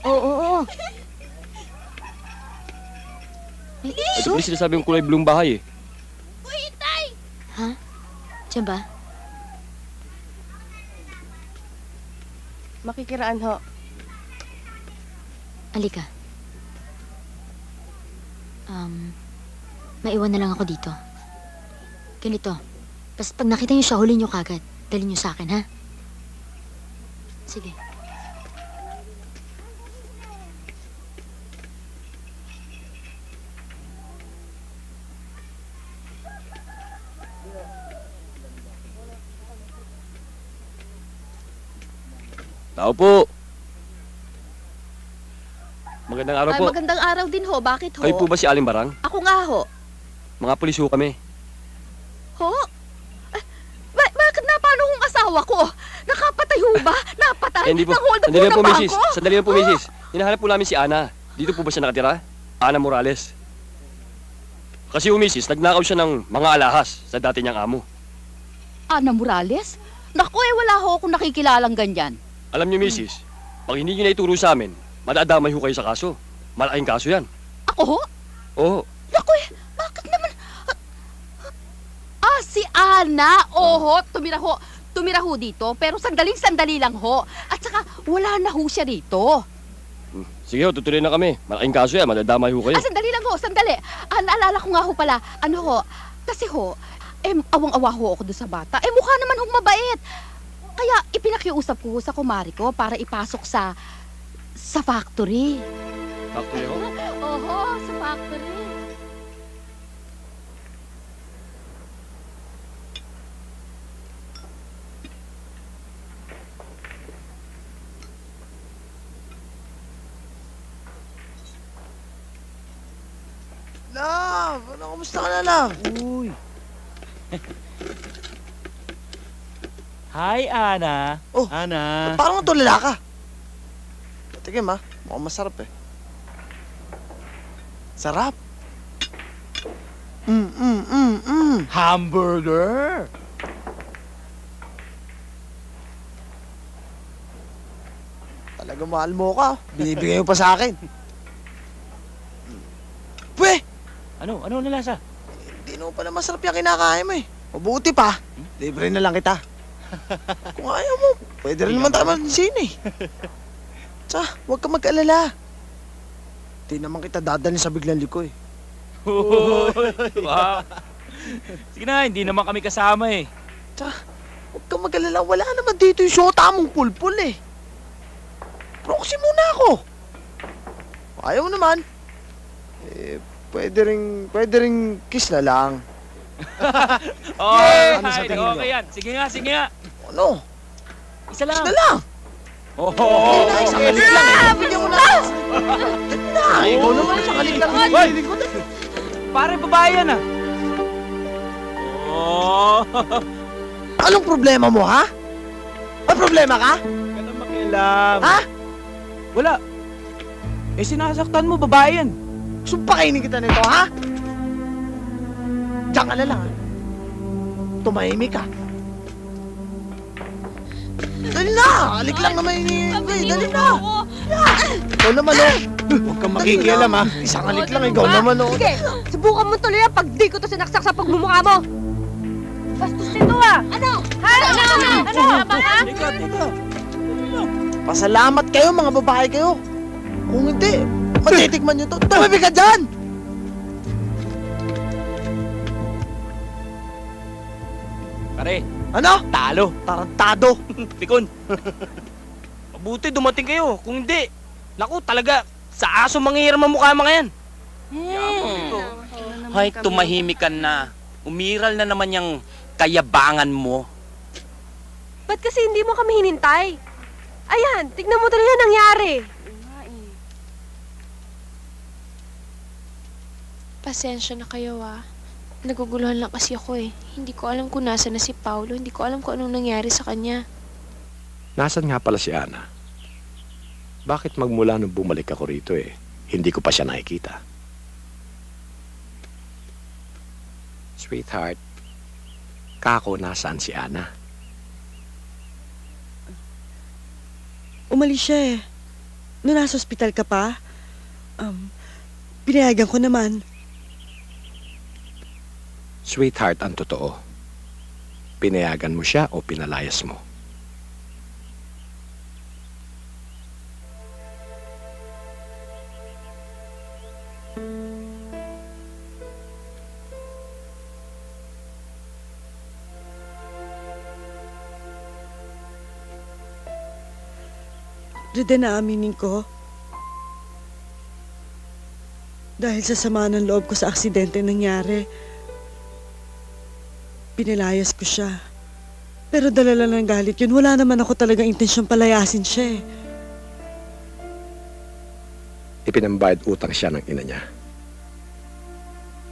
S6: Oo.
S15: Ito ba sinasabi yung kulay blue bahay
S13: Ha? Diyan ba?
S18: Makikiraan ho.
S13: Halika. Maiwan na lang ako dito. Ganito. Basta pag nakita niyo siya, huli niyo kagad. Dali niyo sa akin, ha? Sige.
S15: Tao po. Magandang araw
S16: Ay,
S15: po.
S16: magandang araw din ho. Bakit ho?
S15: Kayo po ba si Aling Barang?
S16: Ako nga ho.
S15: Mga pulis ho kami.
S16: Ho? Bakit na paano kong asawa ko? Nakapatay ho ba? Napatay?
S15: Eh, hindi po.
S16: Nang-hold up
S15: Sandali lang
S16: ng
S15: po, misis.
S16: bangko?
S15: Sandali lang po, misis. Hinahanap po namin si Ana. Dito po ba siya nakatira? Ana Morales. Kasi misis, nagnakaw siya ng mga alahas sa dati niyang amo.
S16: Ana Morales? Naku wala ho akong nakikilalang ganyan.
S15: Alam niyo, misis, pag hindi niyo na ituro sa amin, madadamay ho kayo sa kaso. Malaking kaso yan.
S16: Ako ho?
S15: Oo.
S16: Naku bakit naman? Si Ana. Oho, tumira ho dito. Pero sandali lang ho. At saka, wala na ho siya dito.
S15: Sige ho, tutuloy na kami. Malaking kaso yan, madadamay ho kayo.
S16: Sandali lang ho, sandali. Naalala ko nga ho pala, kasi awang-awa ho ako doon sa bata. Mukha naman hong mabait. Kaya ipinakiusap ko sa kumari ko para ipasok sa factory.
S15: Factory ho?
S16: Oho, sa factory.
S17: Love! Ano, kumusta ka na, Love?
S1: Uy. Hi, Ana.
S17: Oh,
S1: Ana.
S17: Parang tulala ka. Tigim ha, mukhang masarap eh. Sarap.
S1: Hamburger.
S17: Talaga mahal mo ka. Binibigay mo pa sa akin. Pwe!
S1: Ano na lasa?
S17: Hindi naman pala masarap yung kinakain mo eh. Mabuti pa, libre na lang kita. Kung ayaw mo, pwede rin naman tayo mag-sine eh. Tsaka, huwag ka mag-alala. Di naman kita dadalhin sa biglang liko eh.
S1: Wow. Sige na, hindi naman kami kasama eh.
S17: Tsaka, huwag ka mag-alala. Wala naman dito yung syota mong pulpul eh. Proxy muna ako. Ayaw naman. Pwede ring kiss na lang.
S1: Okay,
S17: Ano sa tingin mo?
S1: okay yan. Sige nga.
S17: Ano?
S1: Isa lang.
S17: Kiss na lang. Isang halik lang eh. Bigyan mo na. Ikaw naman, isang halik lang.
S1: Pare, babae yan ah.
S17: Anong problema mo, ha? May problema ka?
S1: Ganun makialam.
S17: Ha?
S1: Wala. Sinasaktan mo, babae yan.
S17: Sumpakainin kita nito, ha? Diyan ka na lang, ha? Tumahimik ka. Dali na! Halik lang naman ini. Dali na! Ikaw naman, oh. Huwag kang makikialam, ha? Isang halik lang, ikaw naman, oh.
S18: Sige, subukan mo tuloy yan pag di ko to sinaksak sa pagmumukha mo. Bastos nito ah! Ano?
S17: Pasalamat kayo, mga babae kayo. Kung hindi, matitikman nyo to. Tumabig ka dyan!
S1: Pare.
S17: Ano?
S1: Talo.
S17: Tarantado.
S1: Pikon. Mabuti dumating kayo. Kung hindi, naku talaga, sa aso manghihiram ang mukha mga yan.
S4: Hay, tumahimik ka na. Umiral na naman yung kayabangan mo.
S18: Ba't kasi hindi mo kami hinintay? Ayan, tignan mo tuloy yan nangyari.
S14: Pasensya na kayo ah. Naguguluhan lang kasi ako eh. Hindi ko alam kung nasa na si Paulo. Hindi ko alam kung anong nangyari sa kanya.
S2: Nasaan nga pala si Ana? Bakit magmula nung bumalik ako rito hindi ko pa siya nakikita? Sweetheart, kako nasaan si Ana?
S12: Umalis siya eh. Noong nasa ospital ka pa, pinayagan ko naman.
S2: Sweetheart, ang totoo. Pinayagan mo siya o pinalayas mo?
S12: Reden, naaminin ko. Dahil sa sama ng loob ko sa aksidente nangyari, Pinilayas ko siya. Pero dala lang ng galit yun. Wala naman ako talagang intensyong palayasin siya eh.
S2: Ipinambayad utang siya ng ina niya.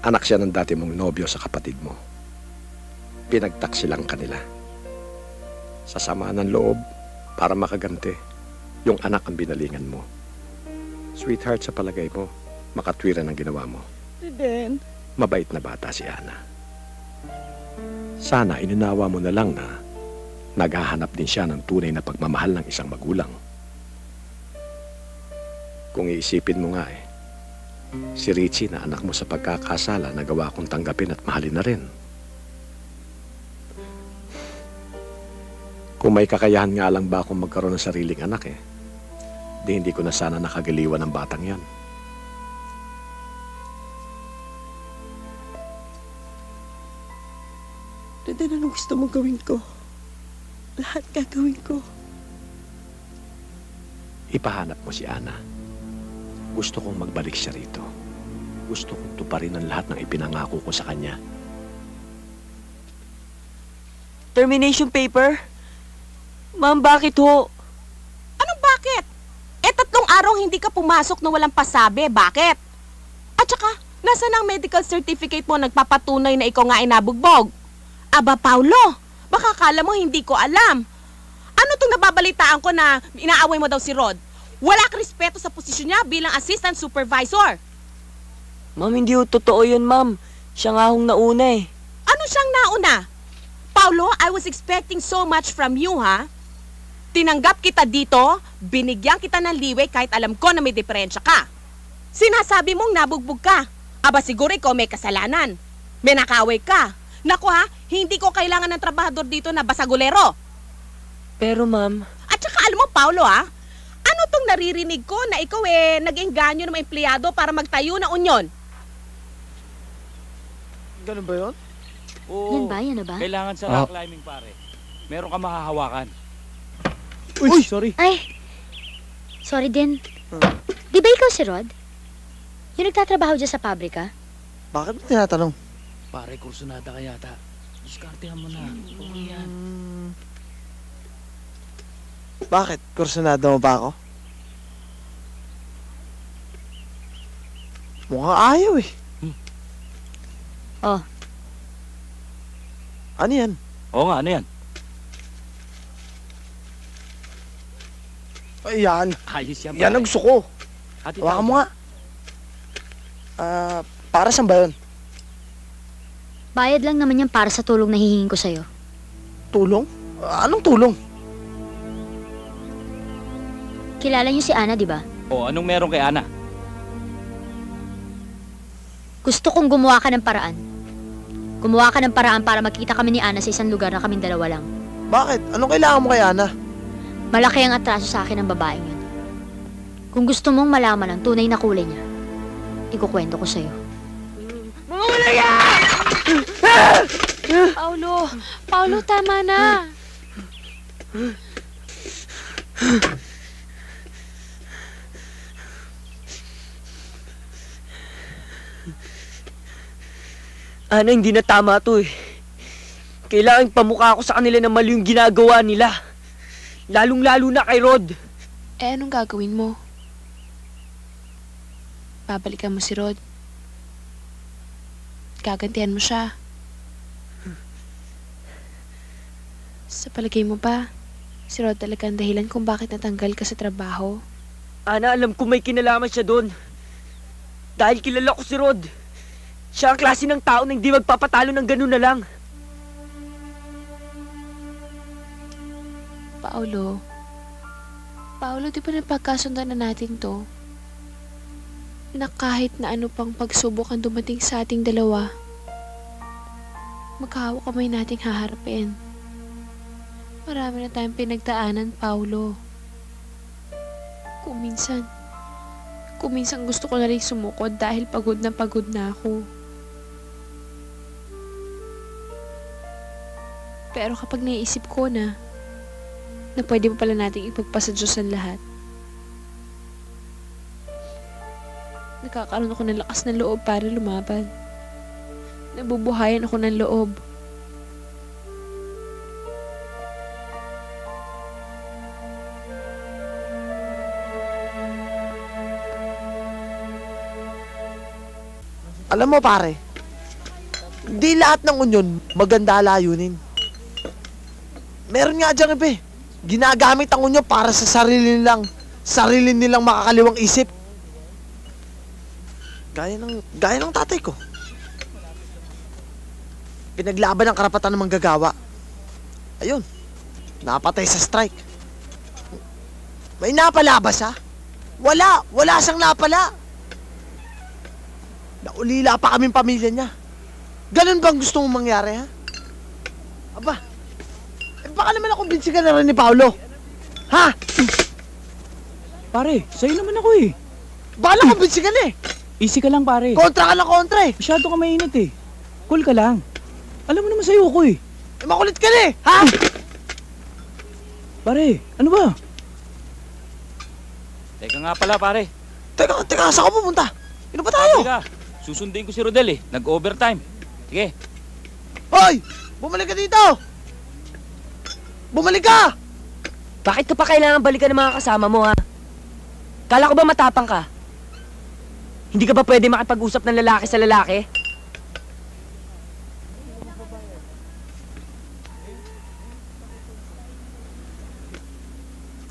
S2: Anak siya ng dati mong nobyo sa kapatid mo. Pinagtaksi lang kanila. Sa samaan ng loob, para makaganti, yung anak ang binalingan mo. Sweetheart, sa palagay mo, makatwiran ang ginawa mo.
S12: Then,
S2: Mabait na bata si Ana. Sana inunawa mo na lang na naghahanap din siya ng tunay na pagmamahal ng isang magulang. Kung iisipin mo nga si Richie na anak mo sa pagkakasala nagawa kong tanggapin at mahalin na rin. Kung may kakayahan nga lang ba akong magkaroon ng sariling anak di hindi ko na sana nakagaliwan ng batang yan.
S12: Reden, anong gusto mong gawin ko? Lahat gagawin ko.
S2: Ipahanap mo si Ana. Gusto kong magbalik siya rito. Gusto kong tuparin ang lahat ng ipinangako ko sa kanya.
S10: Termination paper? Ma'am, bakit ho?
S3: Anong bakit? 3 araw hindi ka pumasok na walang pasabi. Bakit? At saka, nasa ang medical certificate mo nagpapatunay na ikaw nga ay nabugbog? Aba, Paulo, baka akala mo hindi ko alam. Ano itong nababalitaan ko na inaaway mo daw si Rod? Wala kang respeto sa posisyon niya bilang assistant supervisor.
S10: Ma'am, hindi ho totoo yun, ma'am. Siya nga hong nauna eh.
S3: Ano siyang nauna? Paulo, I was expecting so much from you, ha? Tinanggap kita dito, binigyan kita ng liway kahit alam ko na may diferensya ka. Sinasabi mong nabugbog ka. Aba, siguro ikaw may kasalanan. May nakaway ka. Naku ha, hindi ko kailangan ng trabahador dito na basagulero.
S10: Pero ma'am...
S3: At saka alam mo, Paulo ha, ano tong naririnig ko na ikaw nag-engganyo ng mga empleyado para magtayo ng unyon?
S17: Ganun ba yun?
S1: Oo.
S16: Yan ba? Yan na ba?
S1: Kailangan sa rock climbing, pare. Meron ka mahahawakan.
S17: Uy, sorry.
S13: Ay, sorry din. Di ba ikaw si Rod? Yung nagtatrabaho dyan sa pabrika?
S17: Bakit mo tinatanong?
S1: Pare, kursunada ka yata. Diskartehan mo na. Okay yan.
S17: Bakit? Kursunada mo ba ako? Mukhang ayaw eh.
S13: Oh.
S17: Ano yan?
S1: Oo nga, ano yan?
S17: Ayan.
S1: Ayos yan,
S17: Yan ang gusto ko. Hawakan mo nga. Para saan ba yun?
S13: Bayad lang naman yan para sa tulong na hihingin ko sa'yo.
S17: Tulong? Anong tulong?
S13: Kilala niyo si Ana, di ba?
S1: O, anong meron kay Ana?
S13: Gusto kong gumawa ka ng paraan. Gumawa ka ng paraan para magkita kami ni Ana sa isang lugar na kaming dalawa lang.
S17: Bakit? Anong kailangan mo kay Ana?
S13: Malaki ang atraso sa akin ng babaeng yun. Kung gusto mong malaman ang tunay na kulay niya, ikukwento ko sa'yo.
S14: Mamula ka! Paulo! Paulo, tama na!
S10: Ana, hindi na tama to eh. Kailangan pamukha ko sa kanila na mali yung ginagawa nila. Lalong-lalo na kay Rod.
S14: Eh, anong gagawin mo? Babalikan mo si Rod. Gagantihan mo siya. Sa palagay mo ba, si Rod talaga ang dahilan kung bakit natanggal ka sa trabaho?
S10: Ana, alam ko may kinalaman siya doon. Dahil kilala ko si Rod. Siya ang klase ng tao na hindi magpapatalo ng ganun na lang.
S14: Paulo, di ba napagkasundan na natin to? Na kahit na ano pang pagsubok ang dumating sa ating dalawa, magkahawak kamay nating haharapin. Marami na tayong pinagdaanan, Paulo. Kung minsan gusto ko na rin sumukod dahil pagod na ako. Pero kapag naiisip ko na pwede pa pala nating ipagpasa Diyos ang lahat, nakakaroon ako ng lakas ng loob para lumaban. Nabubuhayan ako ng loob
S17: Alam mo pare, di lahat ng unyon maganda layunin. Meron nga dyan iba eh. Ginagamit ang unyon para sa sarili nilang makakaliwang isip. Gaya ng tatay ko. Pinaglaban ang karapatan ng manggagawa. Ayun, napatay sa strike. May napala ba siya? Wala siyang napala. Naulila pa kaming pamilya niya. Ganun bang gusto mong mangyari, ha? Aba, baka naman ako binsigan na rin ni Paolo. Ha?
S1: Pare, sa'yo naman ako eh.
S17: Bala kang binsigan eh.
S1: Easy ka lang, pare.
S17: Kontra ka ng kontra eh.
S1: Masyado ka mainit eh. Cool ka lang. Alam mo naman sa'yo ko eh.
S17: Makulit ka na eh, ha?
S1: Pare, ano ba? Teka nga pala, pare.
S17: Teka, saan ka pupunta? Ino ba tayo?
S1: Teka, susundin ko si Rodel eh. Nag-overtime. Sige.
S17: Hoy! Bumalik ka dito! Bumalik ka!
S10: Bakit ka pa kailangan balikan ng mga kasama mo, ha? Kala ko ba matapang ka? Hindi ka ba pwede makipag-usap ng lalaki sa lalaki?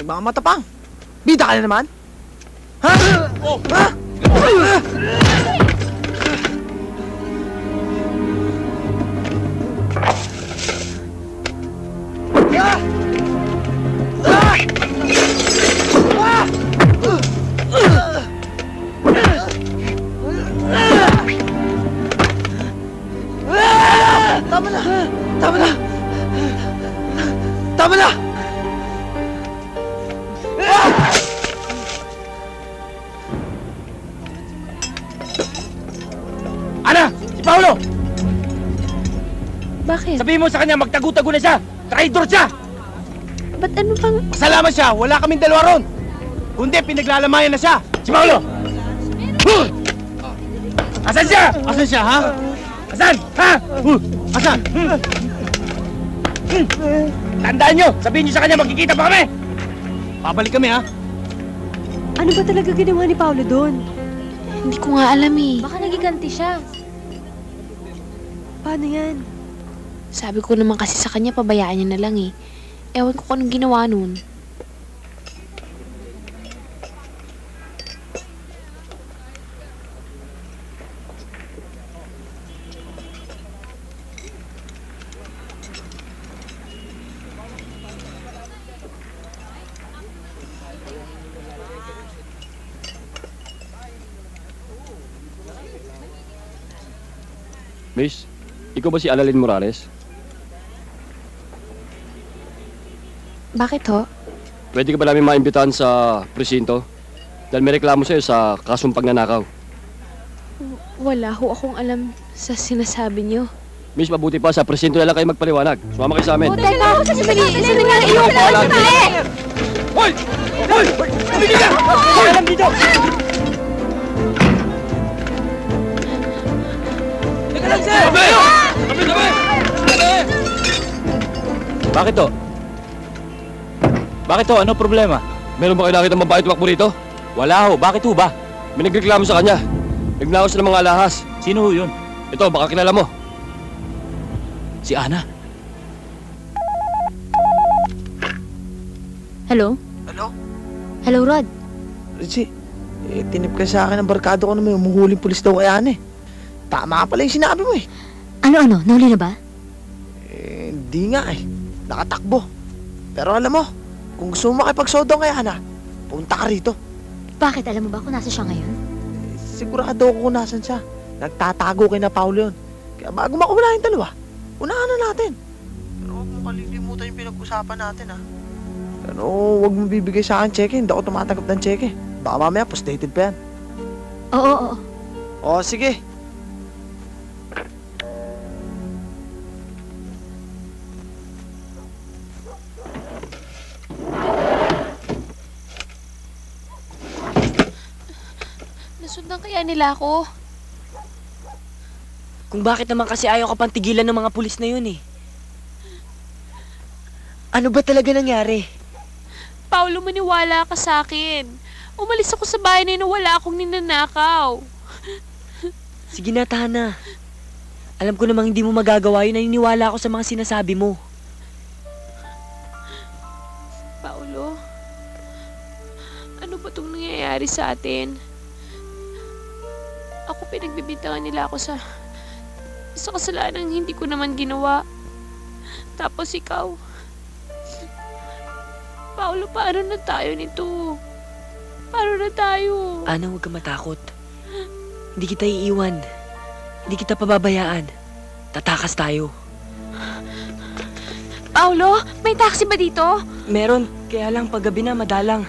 S17: Nagmamamatapang. Bida ka na naman? Ha?
S1: Oh!
S17: Ha? Tama na! Tama na! Tama na!
S1: Ana! Si Paolo!
S19: Bakit?
S1: Sabihin mo sa kanya magtago-tago na siya! Traitor siya!
S19: Ba't ano bang...
S1: Pasalamat siya! Wala kaming dalawa ron! Kundi pinaglalamayan na siya! Si Paolo! Asan siya? Asan siya, ha? Asan? Ha? Asan? Tandaan nyo! Sabihin nyo sa kanya magkikita pa kami! Babalik kami, ha?
S18: Ano ba talaga ginawa ni Paolo doon?
S19: Hindi ko nga alam eh. Baka nagiganti siya.
S18: Paano yan?
S19: Sabi ko naman kasi sa kanya, pabayaan niya na lang eh. Ewan ko kung anong ginawa nun.
S15: Miss, ikaw ba si Alalin Morales?
S19: Bakit ho?
S15: Pwede ka ba namin maimbitahan sa presinto? Dahil may reklamo sa'yo sa kasong pagnanakaw.
S19: Wala ho akong alam sa sinasabi niyo.
S15: Miss, mabuti pa sa presinto na lang kayo magpaliwanag. Sumama kayo sa amin.
S19: Teka, sandali nga iyo ko. Sandali!
S1: Hoy! Hoy! Tumigil ka! Hoy! Alam dito! Teka lang, sir! Tabi! Tabi! Bakit to? Bakit to? Ano problema?
S15: Meron ba kayo nakita ng babae tumakbo rito?
S1: Wala ho. Bakit ho ba?
S15: May nagreklamo sa kanya. Nagnakaw siya ng mga alahas.
S1: Sino ho yun?
S15: Ito, baka kilala mo.
S1: Si Ana.
S13: Hello?
S17: Hello?
S13: Hello, Rod.
S17: Richie, tinip ka sa akin ng barkado ko na may umuhuling pulis daw kay Ana eh. Tama pala yung sinabi mo eh.
S13: Ano? Nahuli na ba?
S17: Hindi nga eh. Nakatakbo. Pero alam mo, kung gusto mo makipagsodong kay Ana, punta ka rito.
S13: Bakit? Alam mo ba kung nasa siya ngayon?
S17: Sigurado ako kung nasan siya. Nagtatago kay na Paulo yun. Kaya bago makumula yung dalawa, unahan na natin. Pero huwag mo kalilimutan yung pinag-usapan natin, ha? Pero huwag mo bibigay sa akin cheque. Hindi ako tumatanggap ng cheque. Baka mamaya post-dated pa yan.
S13: Oo.
S17: Oo, sige.
S19: Nasundan kaya nila ako?
S10: Kung bakit naman kasi ayaw ka pang tigilan ng mga pulis na yun eh.
S17: Ano ba talaga nangyari?
S14: Paolo, maniwala ka sa akin. Umalis ako sa bahay na yun, wala akong ninanakaw.
S10: Sige na, Tana. Alam ko namang hindi mo magagawa yun. Naniniwala ako sa mga sinasabi mo.
S14: Paulo, ano ba itong nangyayari sa atin? Ako, pinagbibintangan nila ako sa kasalanang hindi ko naman ginawa. Tapos ikaw. Paulo, paano na tayo nito? Paano na tayo?
S10: Ana, huwag kang matakot. Hindi kita iiwan. Hindi kita pababayaan. Tatakas tayo.
S14: Paulo, may taxi ba dito?
S10: Meron, kaya lang paggabi na madalang.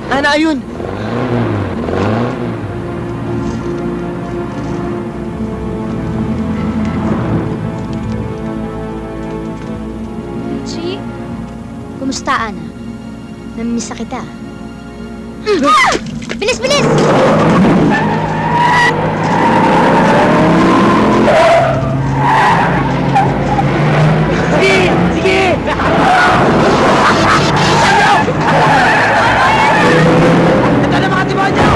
S10: Ana, ayun!
S13: Richie? Kumusta, Ana? Namimiss na kita. Bilis, bilis!
S10: Sige! Sige!
S17: Ito na mga demonyo!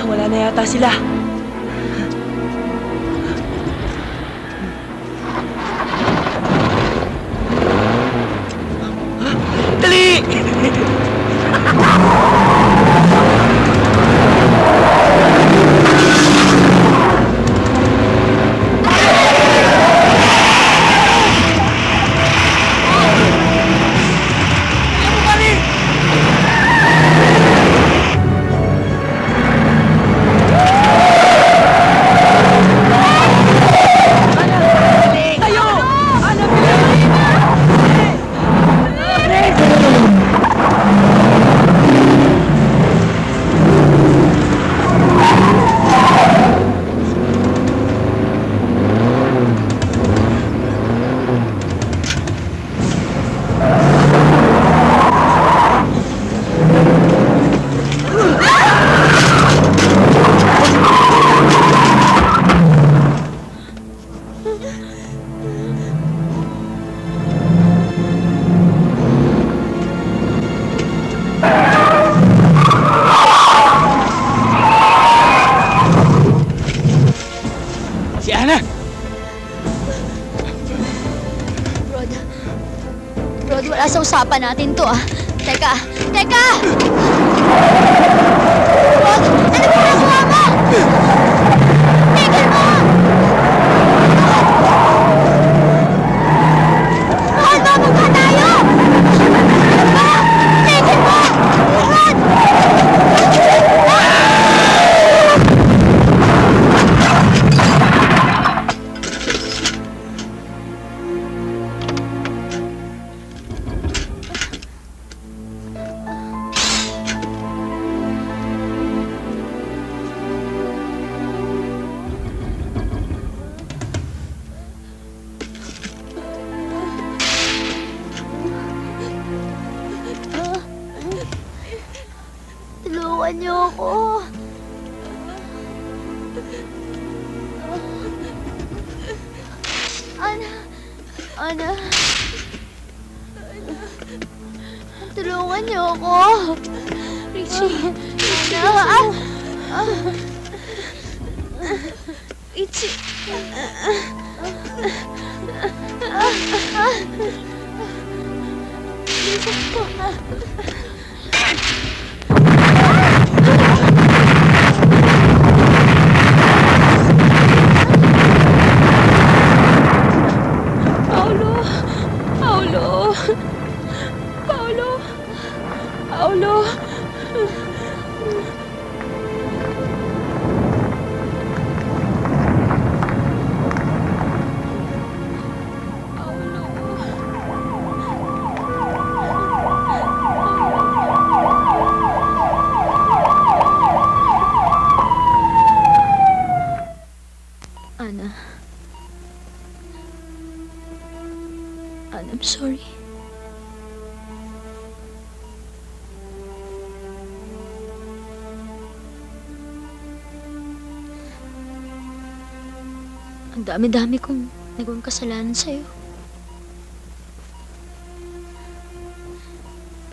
S10: Wala na yata sila. Dali!
S13: Wala sa usapan natin to, ah. Teka! Teka! Rod, ano ba nagawa mo? Tigil mo! Mahal mo, magka tayo! Ah! Tigil mo! Rod! Tulungan niyo ako. Ana. Tulungan niyo ako.
S14: Richie.
S13: Ana.
S14: Richie.
S19: Paulo!
S13: Ana, I'm sorry. Ang dami-dami kong nagawang kasalanan sa'yo.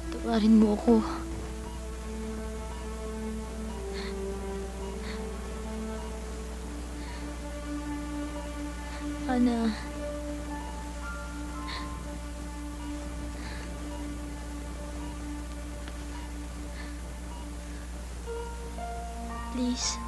S13: Patawarin mo ako. Ana. Please.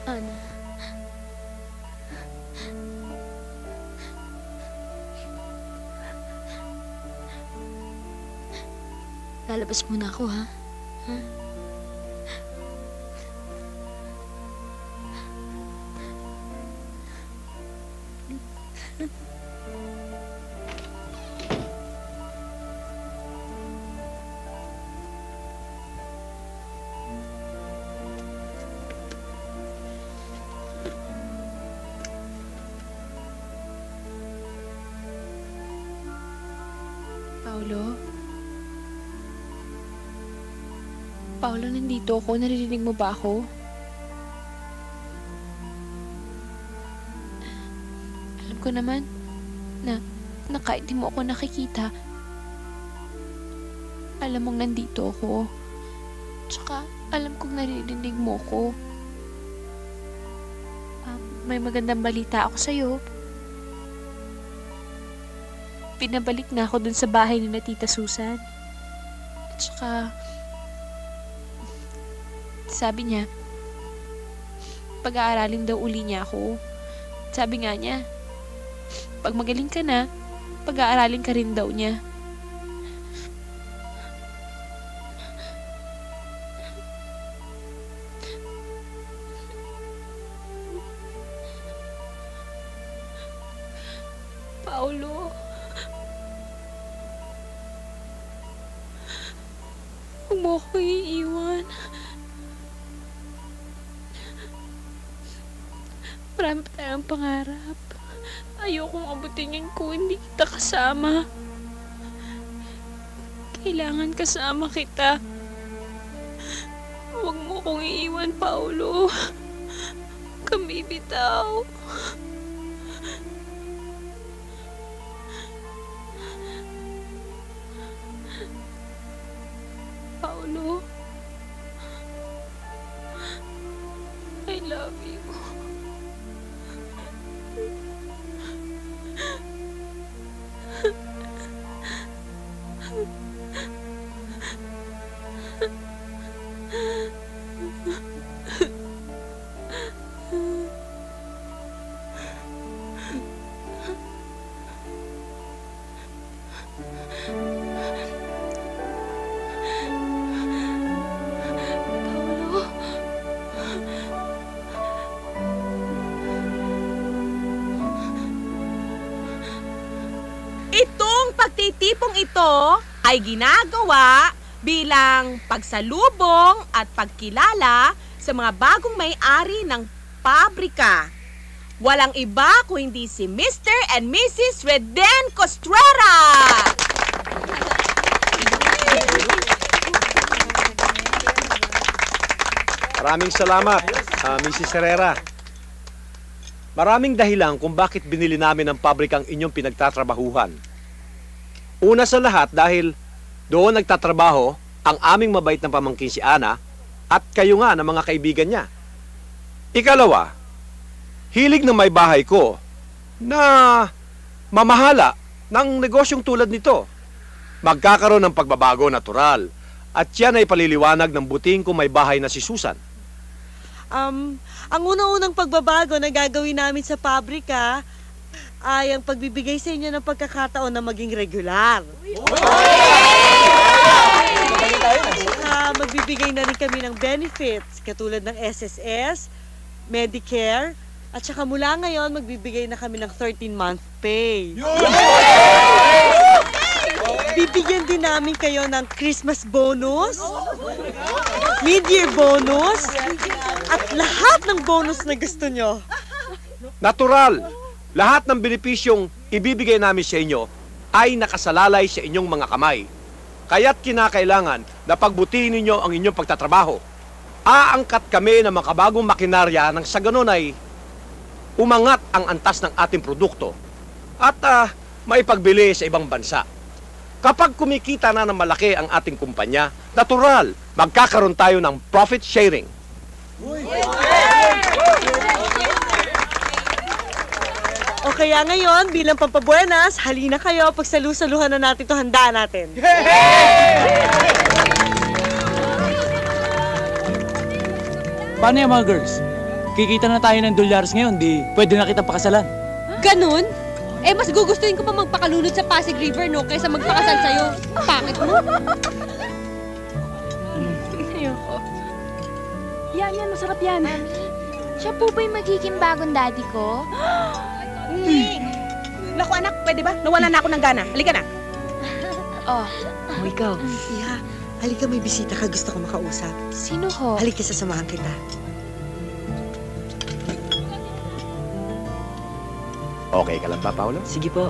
S13: Ana. Lalabas muna ako, ha? Ha?
S14: Paulo? Paulo, nandito ako. Naririnig mo ba ako? Alam ko naman na kahit di mo ako nakikita, alam mong nandito ako. Tsaka, alam kong naririnig mo ko. May magandang balita ako sa'yo. Pinabalik na ako dun sa bahay ni na Tita Susan. At saka, sabi niya, pag-aaralin daw uli niya ako. Sabi nga niya, pag magaling ka na, pag-aaralin ka rin daw niya. Paulo. Huwag mo ako iiwan. Marami pa tayong pangarap. Ayokong abutin yun kung hindi kita kasama. Kailangan kasama kita. Huwag mo kong iiwan, Paulo. Kami bitaw. Paulo, I love you.
S3: ito ay ginagawa bilang pagsalubong at pagkilala sa mga bagong may-ari ng pabrika. Walang iba kung hindi si Mr. and Mrs. Reden Costrera!
S2: Maraming salamat, Mrs. Herrera. Maraming dahilan kung bakit binili namin ang pabrikang inyong pinagtatrabahuhan. Una sa lahat dahil doon nagtatrabaho ang aming mabait na pamangkin si Ana at kayo nga ng mga kaibigan niya. Ikalawa, hilig ng may bahay ko na mamahala ng negosyong tulad nito. Magkakaroon ng pagbabago natural at yan ay paliliwanag ng buting kong may bahay na si Susan.
S12: Ang unang-unang pagbabago na gagawin namin sa pabrika ay ang pagbibigay sa inyo ng pagkakataon na maging regular. Magbibigay na rin kami ng benefits katulad ng SSS, Medicare, at saka mula ngayon magbibigay na kami ng 13-month pay. Bibigyan din namin kayo ng Christmas bonus, mid-year bonus, at lahat ng bonus na gusto nyo.
S2: Natural! Lahat ng benepisyong ibibigay namin sa inyo ay nakasalalay sa inyong mga kamay. Kaya't kinakailangan na pagbutihin ninyo ang inyong pagtatrabaho. Aangkat kami ng makabagong makinarya nang sa ganun ay umangat ang antas ng ating produkto at maipagbili sa ibang bansa. Kapag kumikita na ng malaki ang ating kumpanya, natural, magkakaroon tayo ng profit sharing.
S12: O kaya ngayon, bilang pampabuenas, halina kayo, pagsalu-saluhan na natin ito, handa natin.
S5: Paano yan mga girls? Kikita na tayo ng dolyars ngayon, di pwede na kita pakasalan.
S18: Ganun? Eh, mas gugustuhin ko pa magpakalunod sa Pasig River, no? Kaysa magpakasal sa'yo. Pangit mo.
S19: Ayoko.
S7: Yan, masarap yan.
S19: Siya po ba yung magiging bagong daddy ko?
S3: Naku anak, pwede ba? Nawala na ako ng gana. Halika na.
S19: Oh.
S12: O ikaw, Iha, halika may bisita ka, gusto ko makausap.
S19: Sino ho?
S12: Halika, sasamahan kita.
S2: Okay ka lang ba, Paolo?
S10: Sige po.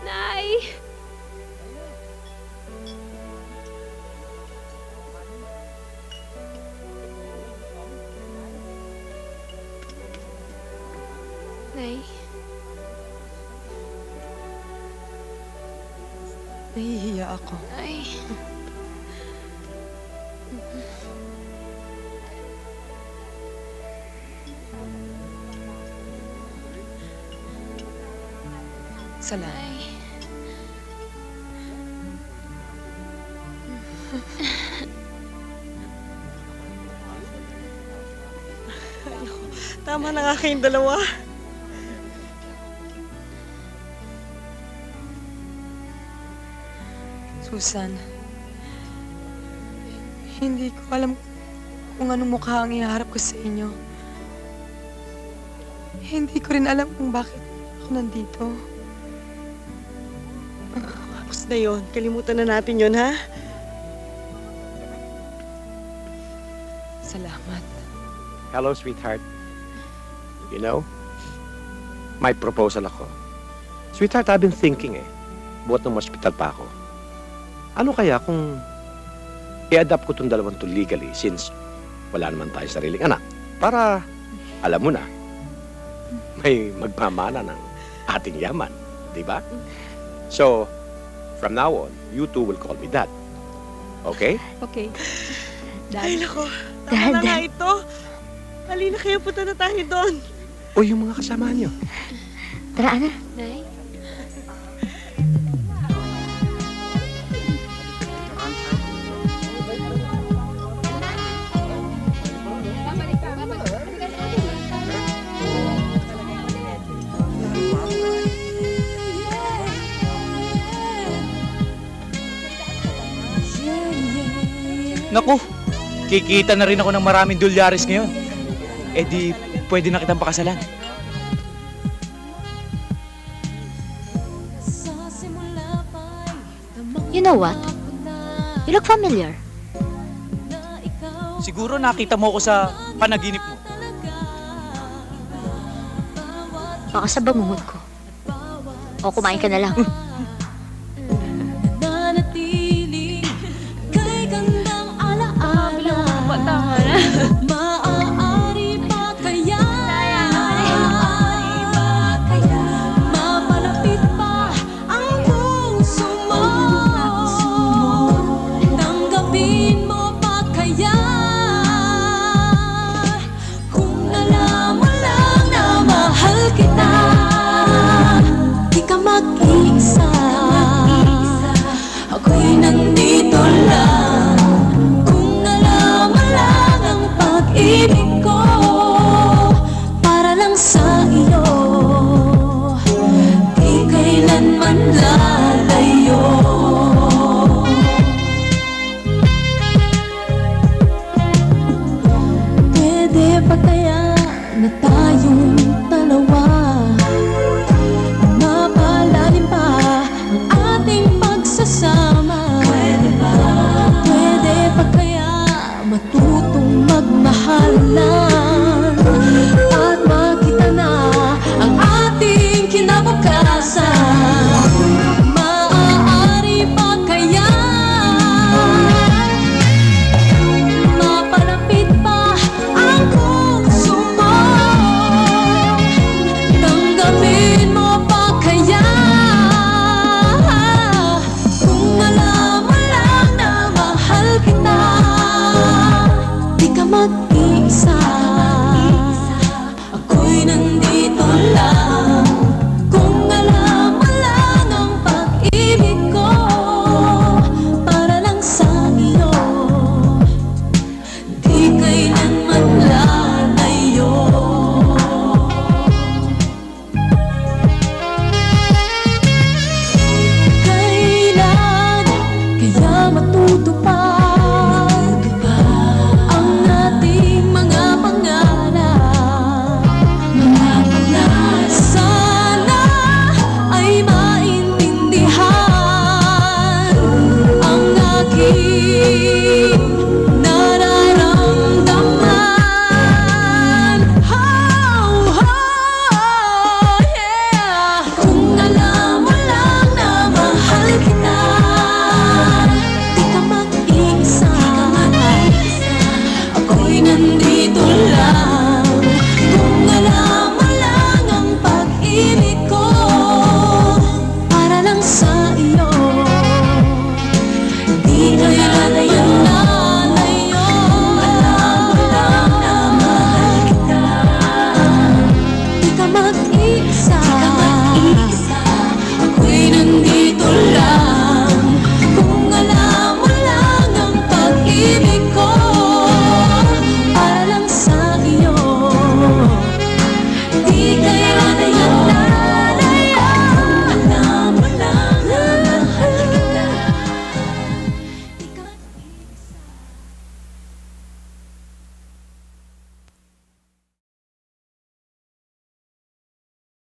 S14: Nay! Nay?
S11: Nahihiya ako.
S14: Ay.
S11: Salamat.
S12: Tama na nga kayong dalawa.
S11: Susan, hindi ko alam kung anong mukha ang iharap ko sa inyo. Hindi ko rin alam kung bakit ako nandito.
S12: Tapos na yun. Kalimutan na natin yun, ha?
S11: Salamat.
S2: Hello, sweetheart. You know, may proposal ako. Sweetheart, I've been thinking buhat ng hospital pa ako. Ano kaya kung i-adapt ko itong dalawang to legally since wala naman tayo sariling anak? Para, alam mo na, may magmamana ng ating yaman. Di ba? So, from now on, you two will call me Dad. Okay?
S18: Okay.
S12: Ay, nako. Tama na nga ito. Halina kayo, punta na tayo doon.
S2: O yung mga kasama niyo.
S19: Tara, Ana.
S14: Nay?
S5: Naku, kikita na rin ako ng maraming dolyares ngayon. Eh di, pwede na kitang pakasalan.
S13: You know what? You look familiar.
S5: Siguro nakita mo ako sa panaginip mo.
S13: Baka sa bangungot ko. O kumain ka na lang.